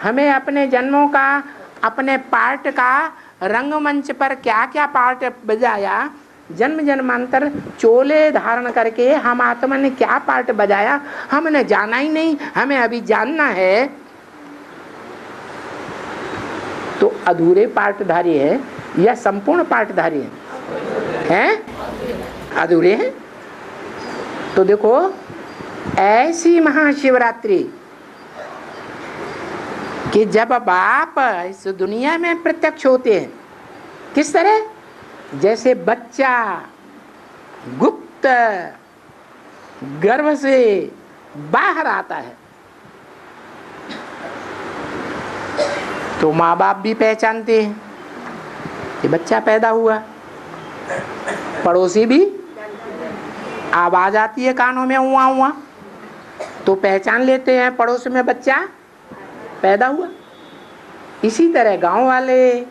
हमें अपने जन्मों का, अपने पार्ट का रंगमंच पर क्या क्या पार्ट बजाया, जन्म जन्मांतर चोले धारण करके हम आत्मा ने क्या पार्ट बजाया, हमने जाना ही नहीं। हमें अभी जानना है। तो अधूरे पार्टधारी है या संपूर्ण पार्टधारी हैं? अधूरे हैं। तो देखो, ऐसी महाशिवरात्रि कि जब बाप इस दुनिया में प्रत्यक्ष होते हैं, किस तरह? जैसे बच्चा गुप्त गर्भ से बाहर आता है तो माँ बाप भी पहचानते हैं कि बच्चा पैदा हुआ। पड़ोसी भी आवाज आती है कानों में, हुआ हुआ, तो पहचान लेते हैं पड़ोस में बच्चा पैदा हुआ। इसी तरह गांव वाले,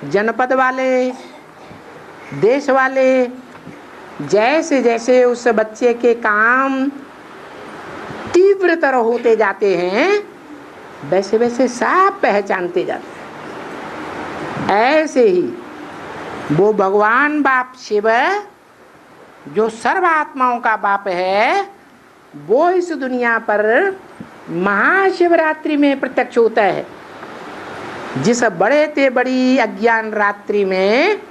जनपद वाले, देश वाले जैसे जैसे उस बच्चे के काम तीव्रतर होते जाते हैं, वैसे वैसे सब पहचानते जाते हैं। ऐसे ही वो भगवान बाप शिव, जो सर्व आत्माओं का बाप है, वो इस दुनिया पर महाशिवरात्रि में प्रत्यक्ष होता है। जिस बड़े ते बड़ी अज्ञान रात्रि में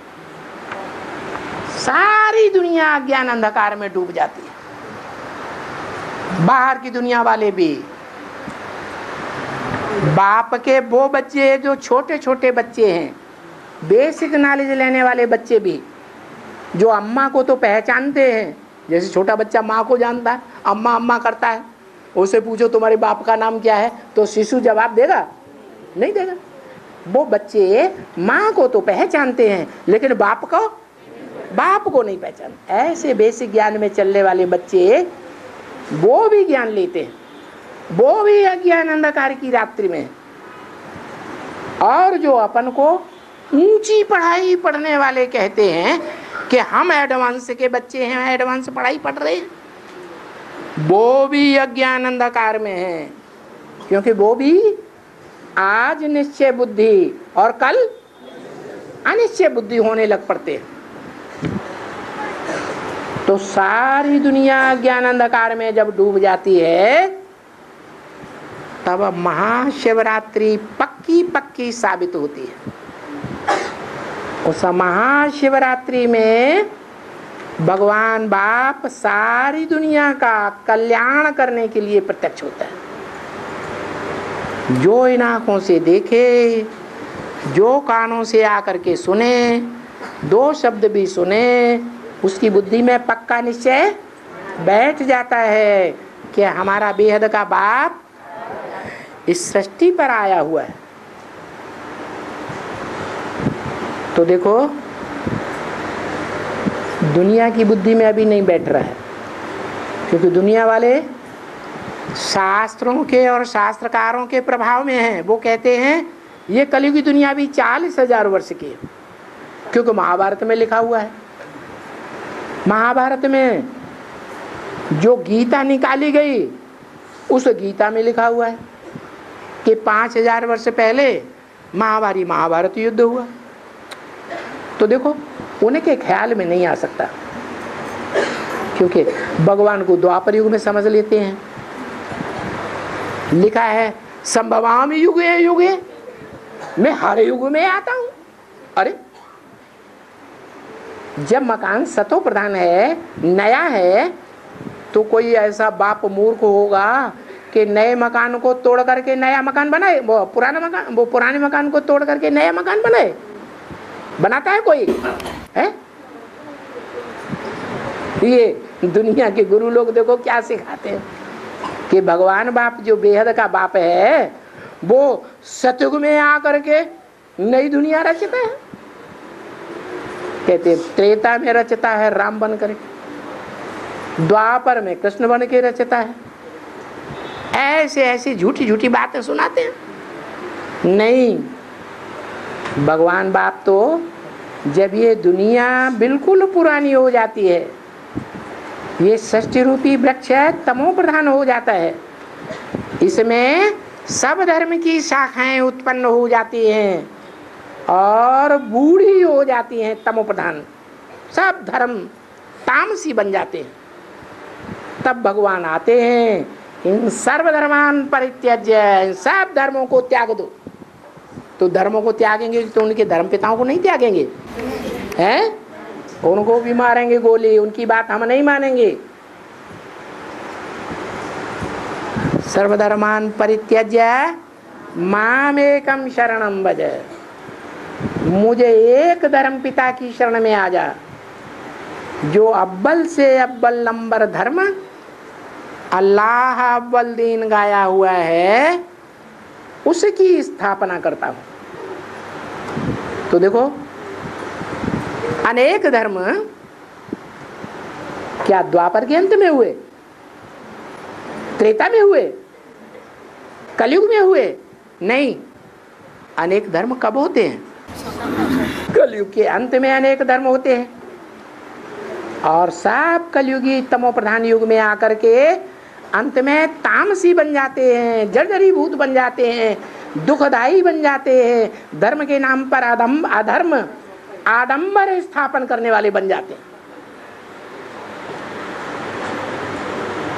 सारी दुनिया अज्ञान अंधकार में डूब जाती है। बाहर की दुनिया वाले भी, बाप के वो बच्चे जो छोटे छोटे बच्चे हैं, बेसिक नॉलेज लेने वाले बच्चे भी, जो अम्मा को तो पहचानते हैं, जैसे छोटा बच्चा माँ को जानता है, अम्मा अम्मा करता है, उसे पूछो तुम्हारे बाप का नाम क्या है तो शिशु जवाब देगा? नहीं देगा। वो बच्चे माँ को तो पहचानते हैं लेकिन बाप को नहीं पहचानते। ऐसे बेसिक ज्ञान में चलने वाले बच्चे वो भी ज्ञान लेते हैं, वो भी अज्ञान अंधकार की रात्रि में। और जो अपन को ऊंची पढ़ाई पढ़ने वाले कहते हैं कि हम एडवांस के बच्चे हैं, एडवांस पढ़ाई पढ़ रहे हैं, वो भी अज्ञान अंधकार में है। क्योंकि वो भी आज निश्चय बुद्धि और कल अनिश्चय बुद्धि होने लग पड़ते हैं। तो सारी दुनिया ज्ञान अंधकार में जब डूब जाती है तब महाशिवरात्रि पक्की पक्की साबित होती है। उस महाशिवरात्रि में भगवान बाप सारी दुनिया का कल्याण करने के लिए प्रत्यक्ष होता है। जो इन आंखों से देखे, जो कानों से आकर के सुने, दो शब्द भी सुने, उसकी बुद्धि में पक्का निश्चय बैठ जाता है कि हमारा बेहद का बाप इस सृष्टि पर आया हुआ है। तो देखो दुनिया की बुद्धि में अभी नहीं बैठ रहा है, क्योंकि दुनिया वाले शास्त्रों के और शास्त्रकारों के प्रभाव में हैं। वो कहते हैं ये कलयुग की दुनिया भी 40,000 वर्ष की है, क्योंकि महाभारत में लिखा हुआ है। महाभारत में जो गीता निकाली गई उस गीता में लिखा हुआ है कि 5,000 वर्ष पहले महाभारत युद्ध हुआ। तो देखो उनके ख्याल में नहीं आ सकता, क्योंकि भगवान को द्वापर युग में समझ लेते हैं। लिखा है संभवामि युगे युगे, मैं हर युग में आता हूं। अरे जब मकान सतो प्रधान है, नया है, तो कोई ऐसा बाप मूर्ख होगा कि नए मकान को तोड़ करके नया मकान बनाए, वो पुराने मकान को तोड़ करके नया मकान बनाए? बनाता है कोई? है? ये दुनिया के गुरु लोग देखो क्या सिखाते हैं कि भगवान बाप जो बेहद का बाप है वो सतयुग में आकर के नई दुनिया रचता है। कहते त्रेता में रचता है राम बन करके, द्वापर में कृष्ण बन के रचता है। ऐसे ऐसी झूठी झूठी बातें सुनाते हैं। नहीं, भगवान बाप तो जब ये दुनिया बिल्कुल पुरानी हो जाती है, ये सृष्टि रूपी वृक्ष तमो प्रधान हो जाता है, इसमें सब धर्म की शाखाएं उत्पन्न हो जाती हैं और बूढ़ी हो जाती हैं, तमो प्रधान सब धर्म तामसी बन जाते हैं। तब भगवान आते हैं, इन सर्वधर्मान परित्यज्य, सब धर्मों को त्याग दो। तो धर्मों को त्यागेंगे तो उनके धर्म पिताओं को नहीं त्यागेंगे हैं? उनको भी मारेंगे गोली, उनकी बात हम नहीं मानेंगे। सर्वधर्मान परित्यज्य मामेकम शरणम भज, मुझे एक धर्म पिता की शरण में आ जा। जो अव्वल से अव्वल नंबर धर्म अल्लाह अव्वल दीन गाया हुआ है उसकी स्थापना करता हूं। तो देखो अनेक धर्म क्या द्वापर के अंत में हुए, त्रेता में हुए, कलयुग में हुए? नहीं, अनेक धर्म कब होते हैं? कलयुग के अंत में अनेक धर्म होते हैं। और सब कलयुगी तमो प्रधान युग में आकर के अंत में तामसी बन जाते हैं, जर्जरीभूत बन जाते हैं, दुखदायी बन जाते हैं, धर्म के नाम पर अधर्म आडंबर स्थापन करने वाले बन जाते हैं।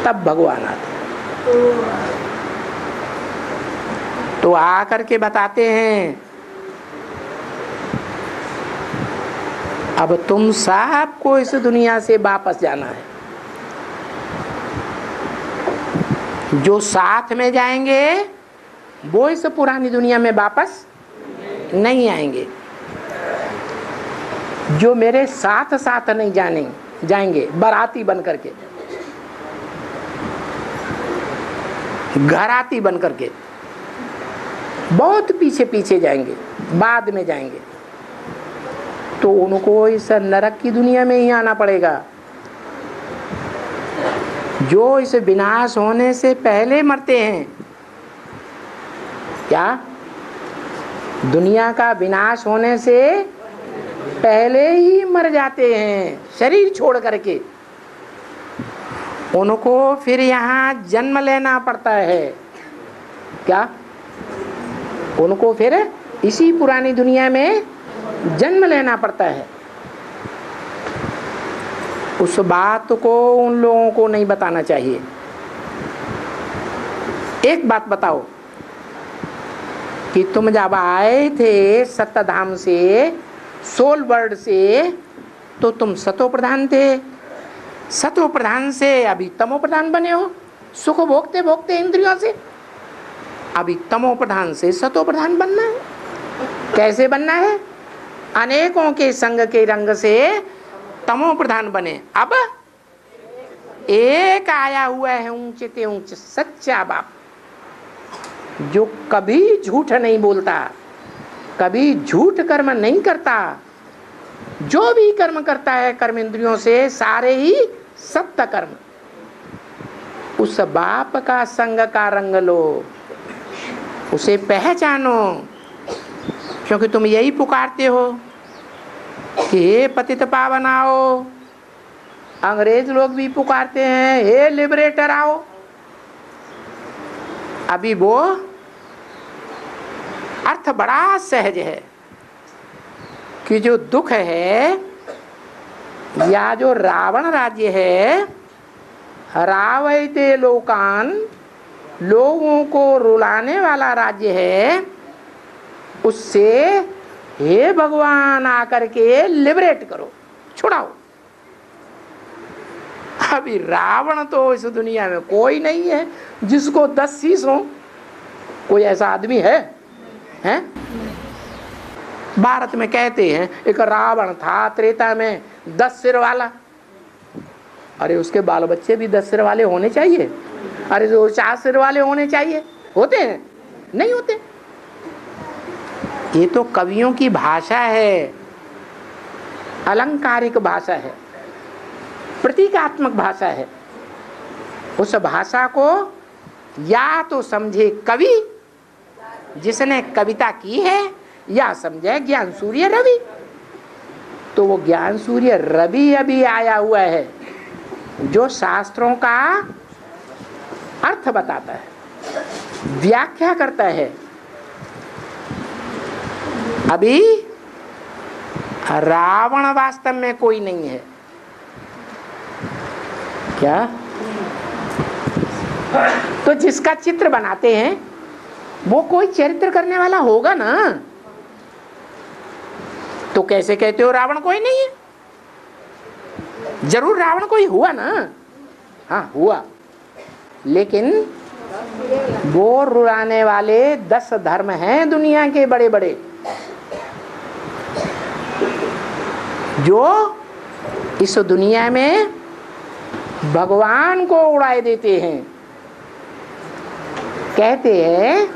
तब भगवान आते हैं। तो आकर के बताते हैं अब तुम सबको इस दुनिया से वापस जाना है। जो साथ में जाएंगे वो इस पुरानी दुनिया में वापस नहीं आएंगे। जो मेरे साथ साथ नहीं जाएंगे बाराती बन करके, घराती बन करके, बहुत पीछे पीछे जाएंगे, बाद में जाएंगे, तो उनको इस नरक की दुनिया में ही आना पड़ेगा। जो इस विनाश होने से पहले मरते हैं, क्या दुनिया का विनाश होने से पहले ही मर जाते हैं शरीर छोड़ करके, उनको फिर यहाँ जन्म लेना पड़ता है। क्या? उनको फिर इसी पुरानी दुनिया में जन्म लेना पड़ता है। उस बात को उन लोगों को नहीं बताना चाहिए। एक बात बताओ कि तुम जब आए थे सत्यधाम से, सोल वर्ल्ड से, तो तुम सतो प्रधान थे। सतो प्रधान से अभी तमो प्रधान बने हो, सुख भोगते भोगते इंद्रियों से। अभी तमो प्रधान से सतो प्रधान बनना है। कैसे बनना है? अनेकों के संग के रंग से तमो प्रधान बने। अब एक आया हुआ है ऊंचे ते ऊंचे सच्चा बाप, जो कभी झूठ नहीं बोलता, कभी झूठ कर्म नहीं करता। जो भी कर्म करता है कर्म इंद्रियों से, सारे ही सत्य कर्म। उस बाप का संग का रंग लो, उसे पहचानो, क्योंकि तुम यही पुकारते हो कि हे पतित पावन आओ। अंग्रेज लोग भी पुकारते हैं हे लिबरेटर आओ। अभी वो अर्थ बड़ा सहज है कि जो दुख है या जो रावण राज्य है, रावयते लोकान, लोगों को रुलाने वाला राज्य है, उससे हे भगवान आकर के लिबरेट करो, छुड़ाओ। अभी रावण तो इस दुनिया में कोई नहीं है जिसको 10 शीश हो। कोई ऐसा आदमी है? भारत में कहते हैं एक रावण था त्रेता में 10 सिर वाला। अरे उसके बाल बच्चे भी 10 सिर वाले होने चाहिए। अरे जो 4 सिर वाले होने चाहिए, होते हैं? नहीं होते। ये तो कवियों की भाषा है, अलंकारिक भाषा है, प्रतीकात्मक भाषा है। उस भाषा को या तो समझे कवि जिसने कविता की है, या समझे ज्ञान सूर्य रवि। तो वो ज्ञान सूर्य रवि अभी आया हुआ है जो शास्त्रों का अर्थ बताता है, व्याख्या करता है। अभी रावण वास्तव में कोई नहीं है। क्या? तो जिसका चित्र बनाते हैं वो कोई चरित्र करने वाला होगा ना। तो कैसे कहते हो रावण कोई नहीं है? जरूर रावण कोई हुआ ना। हाँ हुआ, लेकिन वो रुलाने वाले 10 धर्म हैं दुनिया के बड़े बड़े, जो इस दुनिया में भगवान को उड़ाए देते हैं। कहते हैं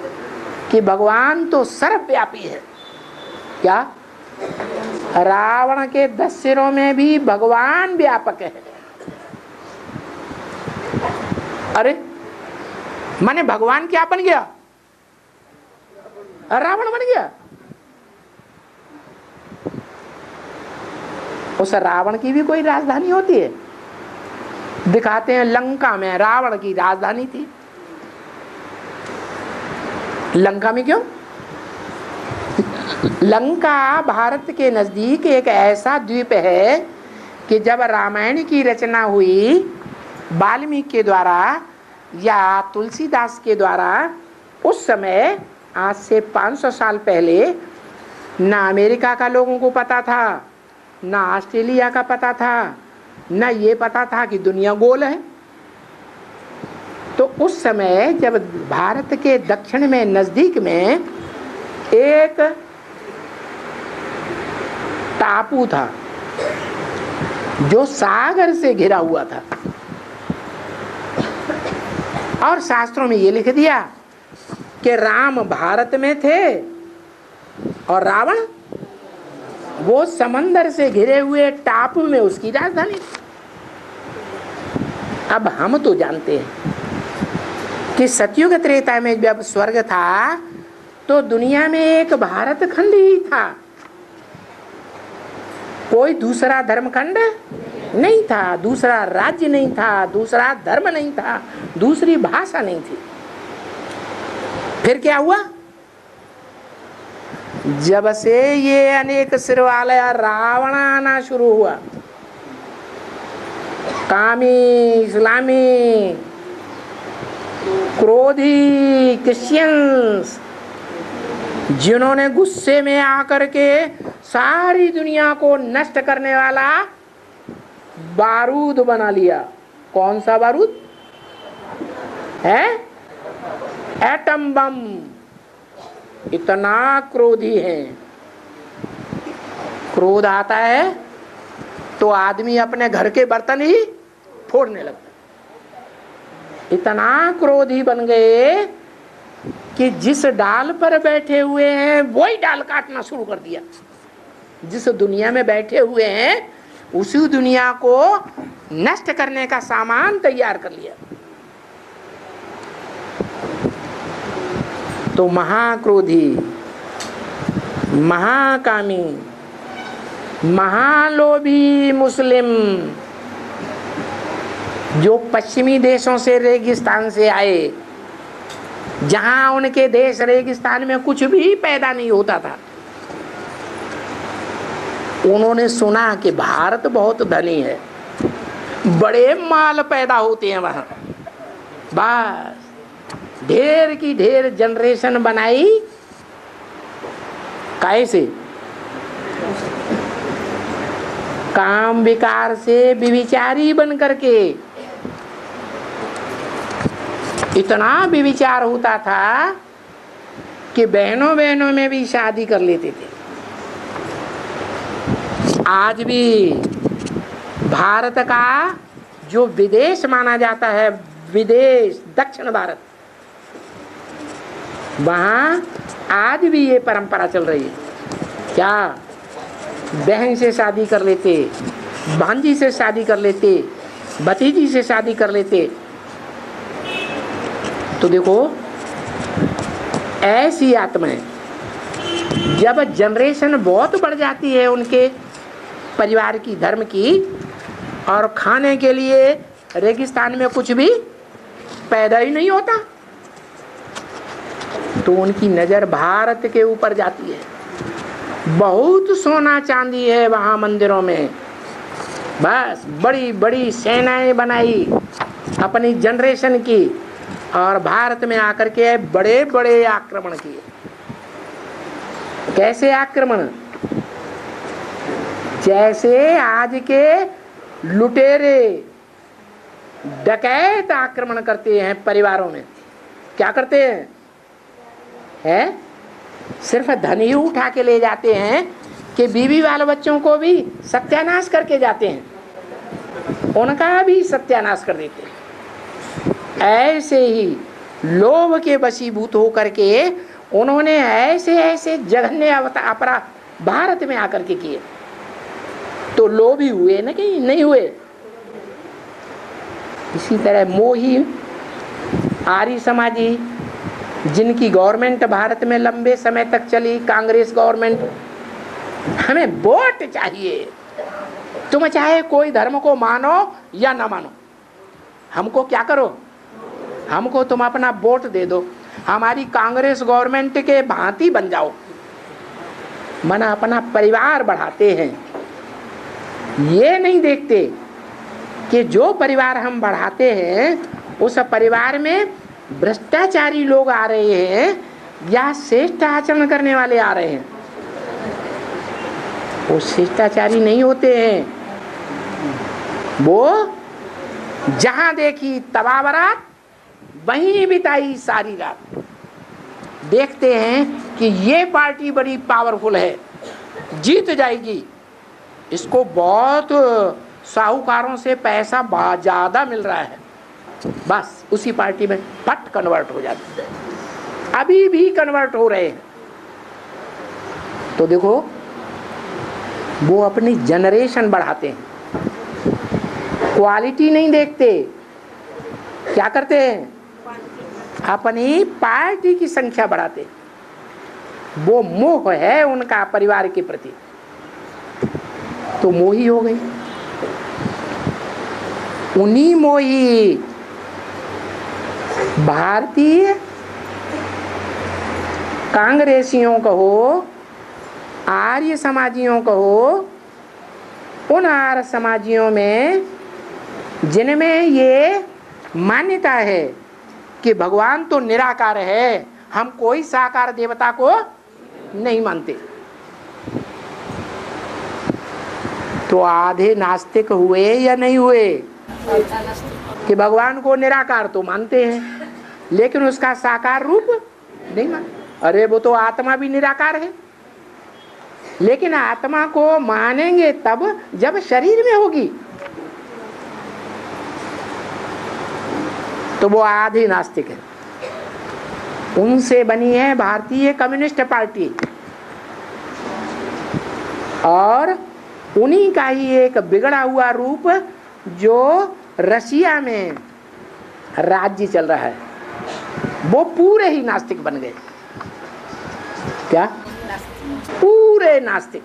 कि भगवान तो सर्वव्यापी है। क्या? रावण के 10 सिरों में भी भगवान व्यापक है। अरे माने भगवान क्या बन गया? रावण बन गया। उस रावण की भी कोई राजधानी होती है? दिखाते हैं लंका में रावण की राजधानी थी। लंका में क्यों? लंका भारत के नजदीक एक ऐसा द्वीप है कि जब रामायण की रचना हुई वाल्मीकि के द्वारा या तुलसीदास के द्वारा, उस समय आज से 500 साल पहले ना अमेरिका का लोगों को पता था, ना ऑस्ट्रेलिया का पता था, ना ये पता था कि दुनिया गोल है। तो उस समय जब भारत के दक्षिण में नजदीक में एक टापू था जो सागर से घिरा हुआ था, और शास्त्रों में ये लिख दिया कि राम भारत में थे और रावण वो समंदर से घिरे हुए टापू में उसकी राजधानी। अब हम तो जानते हैं कि सतयुग त्रेता में जब स्वर्ग था तो दुनिया में एक भारत खंड ही था, कोई दूसरा धर्मखंड नहीं था, दूसरा राज्य नहीं था, दूसरा धर्म नहीं था, दूसरी भाषा नहीं थी। फिर क्या हुआ? जब से ये अनेक सिर वाला रावण आना शुरू हुआ, कामी, इस्लामी, क्रोधी क्रिश्चियंस, जिन्होंने गुस्से में आकर के सारी दुनिया को नष्ट करने वाला बारूद बना लिया। कौन सा बारूद है? Atom bomb. इतना क्रोधी है, क्रोध आता है तो आदमी अपने घर के बर्तन ही फोड़ने लगता। इतना क्रोधी बन गए कि जिस डाल पर बैठे हुए हैं वही डाल काटना शुरू कर दिया। जिस दुनिया में बैठे हुए हैं उसी दुनिया को नष्ट करने का सामान तैयार कर लिया। तो महाक्रोधी, महाकामी, महालोभी मुस्लिम जो पश्चिमी देशों से, रेगिस्तान से आए, जहां उनके देश रेगिस्तान में कुछ भी पैदा नहीं होता था, उन्होंने सुना कि भारत बहुत धनी है, बड़े माल पैदा होते हैं वहां। बस ढेर की ढेर जनरेशन बनाई। कैसे? काम विकार से विविचारी बन करके। इतना विविचार होता था कि बहनों बहनों में भी शादी कर लेते थे। आज भी भारत का जो विदेश माना जाता है, विदेश दक्षिण भारत, वहां आज भी ये परंपरा चल रही है। क्या? बहन से शादी कर लेते, भांजी से शादी कर लेते, भतीजी से शादी कर लेते। तो देखो ऐसी आत्माएं जब जनरेशन बहुत बढ़ जाती है उनके परिवार की, धर्म की, और खाने के लिए रेगिस्तान में कुछ भी पैदा ही नहीं होता, तो उनकी नजर भारत के ऊपर जाती है। बहुत सोना चांदी है वहां मंदिरों में, बस बड़ी बड़ी सेनाएं बनाई अपनी जनरेशन की, और भारत में आकर के बड़े बड़े आक्रमण किए। कैसे आक्रमण? जैसे आज के लुटेरे डकैत आक्रमण करते हैं परिवारों में। क्या करते हैं? सिर्फ धन ही उठा के ले जाते हैं कि बीवी वाले बच्चों को भी सत्यानाश करके जाते हैं, उनका भी सत्यानाश कर देते हैं। ऐसे ही लोभ के वशीभूत होकर के उन्होंने ऐसे ऐसे जघन्य अपराध भारत में आकर के किए। तो लोभी हुए ना कि नहीं हुए? इसी तरह मोही आर्य समाजी, जिनकी गवर्नमेंट भारत में लंबे समय तक चली, कांग्रेस गवर्नमेंट, हमें वोट चाहिए, तुम चाहे कोई धर्म को मानो या ना मानो, हमको क्या करो, हमको तुम अपना वोट दे दो, हमारी कांग्रेस गवर्नमेंट के भांति बन जाओ। मना अपना परिवार बढ़ाते हैं, ये नहीं देखते कि जो परिवार हम बढ़ाते हैं उस परिवार में भ्रष्टाचारी लोग आ रहे हैं या श्रेष्ठ आचरण करने वाले आ रहे हैं। वो शिष्टाचारी नहीं होते हैं, वो जहां देखी तबाह बरात वहीं बिताई सारी रात। देखते हैं कि ये पार्टी बड़ी पावरफुल है, जीत जाएगी, इसको बहुत साहूकारों से पैसा ज्यादा मिल रहा है, बस उसी पार्टी में फट कन्वर्ट हो जाते हैं। अभी भी कन्वर्ट हो रहे हैं। तो देखो वो अपनी जनरेशन बढ़ाते हैं, क्वालिटी नहीं देखते। क्या करते हैं? अपनी पार्टी की संख्या बढ़ाते। वो मोह है उनका परिवार के प्रति, तो मोही हो गई। उन्हीं मोही भारतीय कांग्रेसियों कहो, आर्य समाजियों कहो, उन आर्य समाजियों में जिनमें ये मान्यता है कि भगवान तो निराकार है, हम कोई साकार देवता को नहीं मानते, तो आधे नास्तिक हुए या नहीं हुए? कि भगवान को निराकार तो मानते हैं लेकिन उसका साकार रूप नहीं मानते। अरे वो तो आत्मा भी निराकार है, लेकिन आत्मा को मानेंगे तब जब शरीर में होगी, तो वो आधे नास्तिक है। उनसे बनी है भारतीय कम्युनिस्ट पार्टी, और उन्हीं का ही एक बिगड़ा हुआ रूप जो रशिया में राज्य चल रहा है, वो पूरे ही नास्तिक बन गए। क्या? पूरे नास्तिक,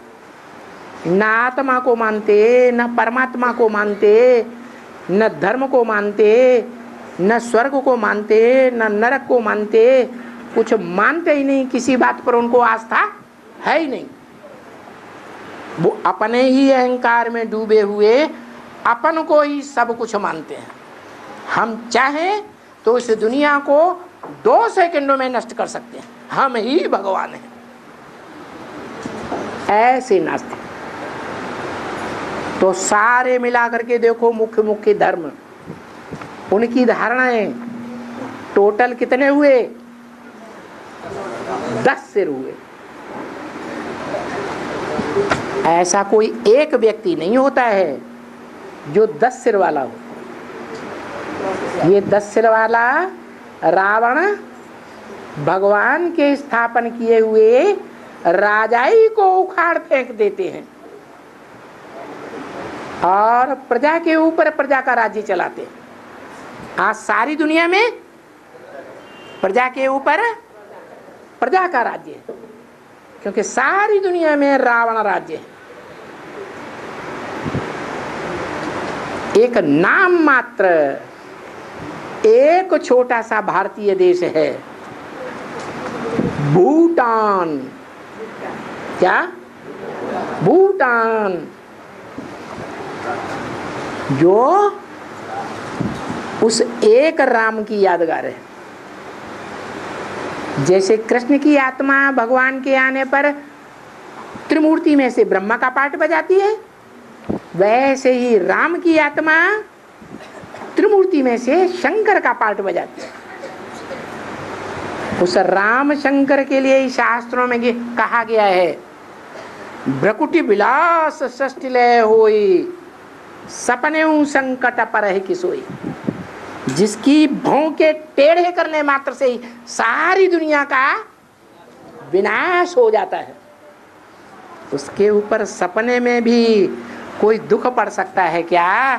न आत्मा को मानते, न परमात्मा को मानते, न धर्म को मानते, न स्वर्ग को मानते, न नरक को मानते, कुछ मानते ही नहीं। किसी बात पर उनको आस्था है ही नहीं। वो अपने ही अहंकार में डूबे हुए अपन को ही सब कुछ मानते हैं। हम चाहें तो इस दुनिया को 2 सेकंडों में नष्ट कर सकते हैं, हम ही भगवान हैं। ऐसे नास्तिक तो सारे मिला करके देखो, मुख्य मुख्य धर्म, उनकी धारणाएं टोटल कितने हुए? 10 सिर हुए। ऐसा कोई एक व्यक्ति नहीं होता है जो 10 सिर वाला हो। ये 10 सिर वाला रावण भगवान के स्थापन किए हुए राजाई को उखाड़ फेंक देते हैं और प्रजा के ऊपर प्रजा का राज्य चलाते हैं। आज सारी दुनिया में प्रजा के ऊपर प्रजा का राज्य है, क्योंकि सारी दुनिया में रावण राज्य है। एक नाम मात्र एक छोटा सा भारतीय देश है, भूटान। क्या? भूटान, जो उस एक राम की यादगार है। जैसे कृष्ण की आत्मा भगवान के आने पर त्रिमूर्ति में से ब्रह्मा का पाठ बजाती है, वैसे ही राम की आत्मा त्रिमूर्ति में से शंकर का पाठ बजाती है। उस राम शंकर के लिए ही शास्त्रों में कहा गया है, भ्रकुटी विलास सृष्टि लय होई, सपने संकट पर है कि सोई। जिसकी भौं के टेढ़े करने मात्र से ही सारी दुनिया का विनाश हो जाता है, उसके ऊपर सपने में भी कोई दुख पड़ सकता है क्या?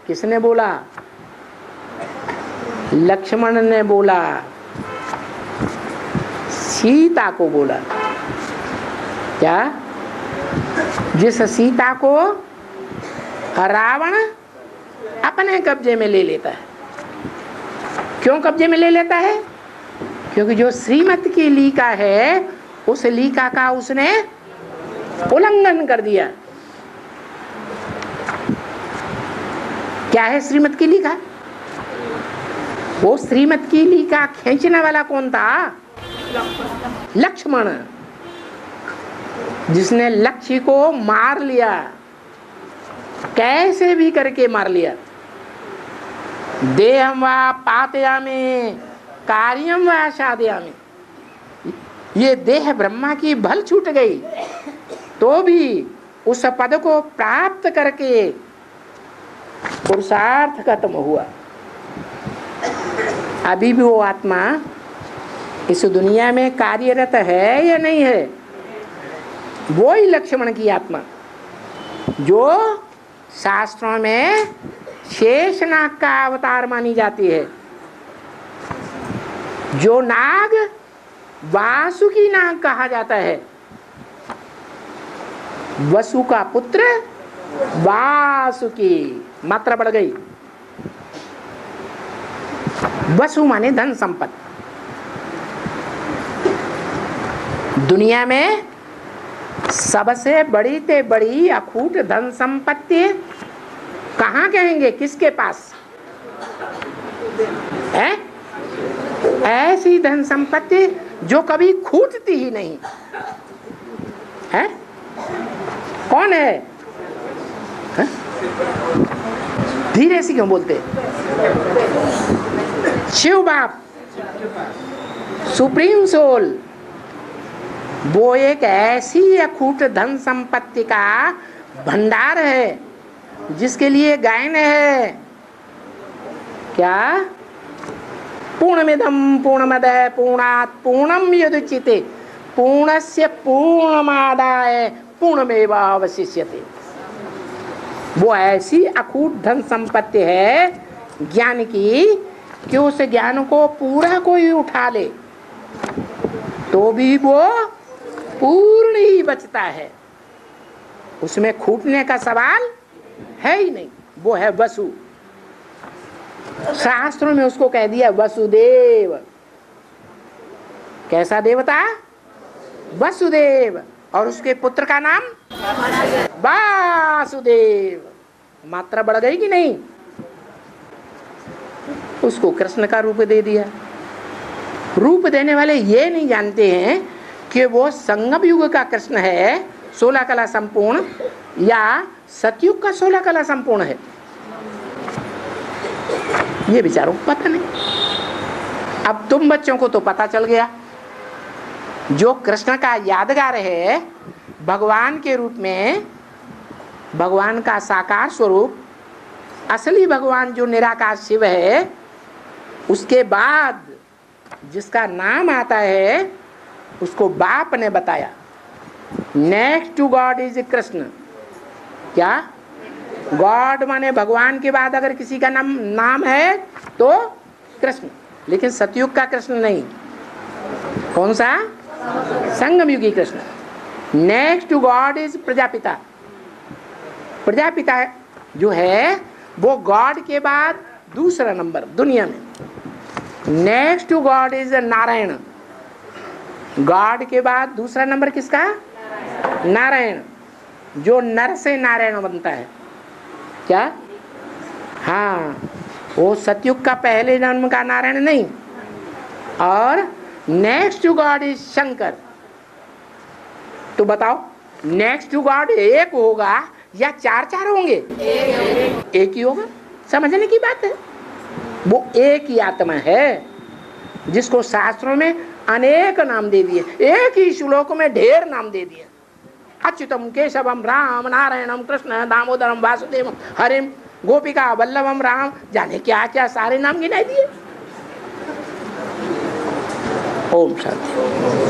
किसने बोला? लक्ष्मण ने बोला, सीता को बोला। क्या? जिस सीता को रावण अपने कब्जे में ले लेता है। क्यों कब्जे में ले लेता है? क्योंकि जो श्रीमत की लीका है, उस लीका का उसने उल्लंघन कर दिया। क्या है श्रीमत की लीका? वो श्रीमत की लीका खींचने वाला कौन था? लक्ष्मण, जिसने लक्ष्य को मार लिया, कैसे भी करके मार लिया। देहम वा पातयामि कार्यम वा साधयामि। ये देह ब्रह्मा की भल छूट गई तो भी उस पद को प्राप्त करके पुरुषार्थ खत्म हुआ। अभी भी वो आत्मा इस दुनिया में कार्यरत है या नहीं है? वो ही लक्ष्मण की आत्मा, जो शास्त्रों में शेषनाग का अवतार मानी जाती है। जो नाग वासुकी नाग कहा जाता है, वसु का पुत्र वासुकी, मात्रा बढ़ गई। वसु माने धन संपत्ति। दुनिया में सबसे बड़ी ते बड़ी अखूट धन संपत्ति कहाँ कहेंगे, किसके पास है? ऐसी धन संपत्ति जो कभी खूटती ही नहीं है। कौन है? धीरे से क्यों बोलते? शिव बाप, सुप्रीम सोल, वो एक ऐसी अखूट धन संपत्ति का भंडार है जिसके लिए गायन है क्या? पूर्णमिदं पूर्णमदः पूर्णात् पूर्णं यदुच्यते पूर्णस्य पूर्णमादाय पूर्णमेवावशिष्यते। वो ऐसी अखूट धन संपत्ति है ज्ञान की कि उस ज्ञान को पूरा कोई उठा ले तो भी वो पूर्ण ही बचता है, उसमें खूटने का सवाल है ही नहीं। वो है वसु। शास्त्रों में उसको कह दिया वसुदेव। कैसा देवता? वसुदेव। और उसके पुत्र का नाम वासुदेव। मात्रा बढ़ गई कि नहीं? उसको कृष्ण का रूप दे दिया। रूप देने वाले ये नहीं जानते हैं कि वो संगम युग का कृष्ण है 16 कला संपूर्ण या सतयुग का 16 कला संपूर्ण है। ये बेचारों को पता नहीं। अब तुम बच्चों को तो पता चल गया। जो कृष्ण का यादगार है भगवान के रूप में, भगवान का साकार स्वरूप, असली भगवान जो निराकार शिव है, उसके बाद जिसका नाम आता है उसको बाप ने बताया। Next to God is Krishna. क्या? गॉड माने भगवान के बाद अगर किसी का नाम है तो कृष्ण, लेकिन सतयुग का कृष्ण नहीं। कौन सा? Sangam Yugi Krishna. Next to God is Prajapita. Prajapita जो है वो गॉड के बाद दूसरा नंबर दुनिया में। Next to God is Narayan. God के बाद दूसरा नंबर किसका? नारायण। जो नर से नारायण बनता है। क्या? हाँ, वो सतयुग का पहले जन्म का नारायण नहीं। और next to God is Shankar. तो बताओ नेक्स्ट टू गॉड एक होगा या चार चार होंगे? एक ही होगा। समझने की बात है। वो एक ही आत्मा है जिसको शास्त्रों में अनेक नाम दे दिए, एक ही श्लोक में ढेर नाम दे दिए। अच्युतम केशवम राम नारायणम कृष्ण दामोदरम वासुदेवम हरिम गोपिका वल्लभम राम, जाने क्या क्या सारे नाम गिनाई दिए। ओम शांति।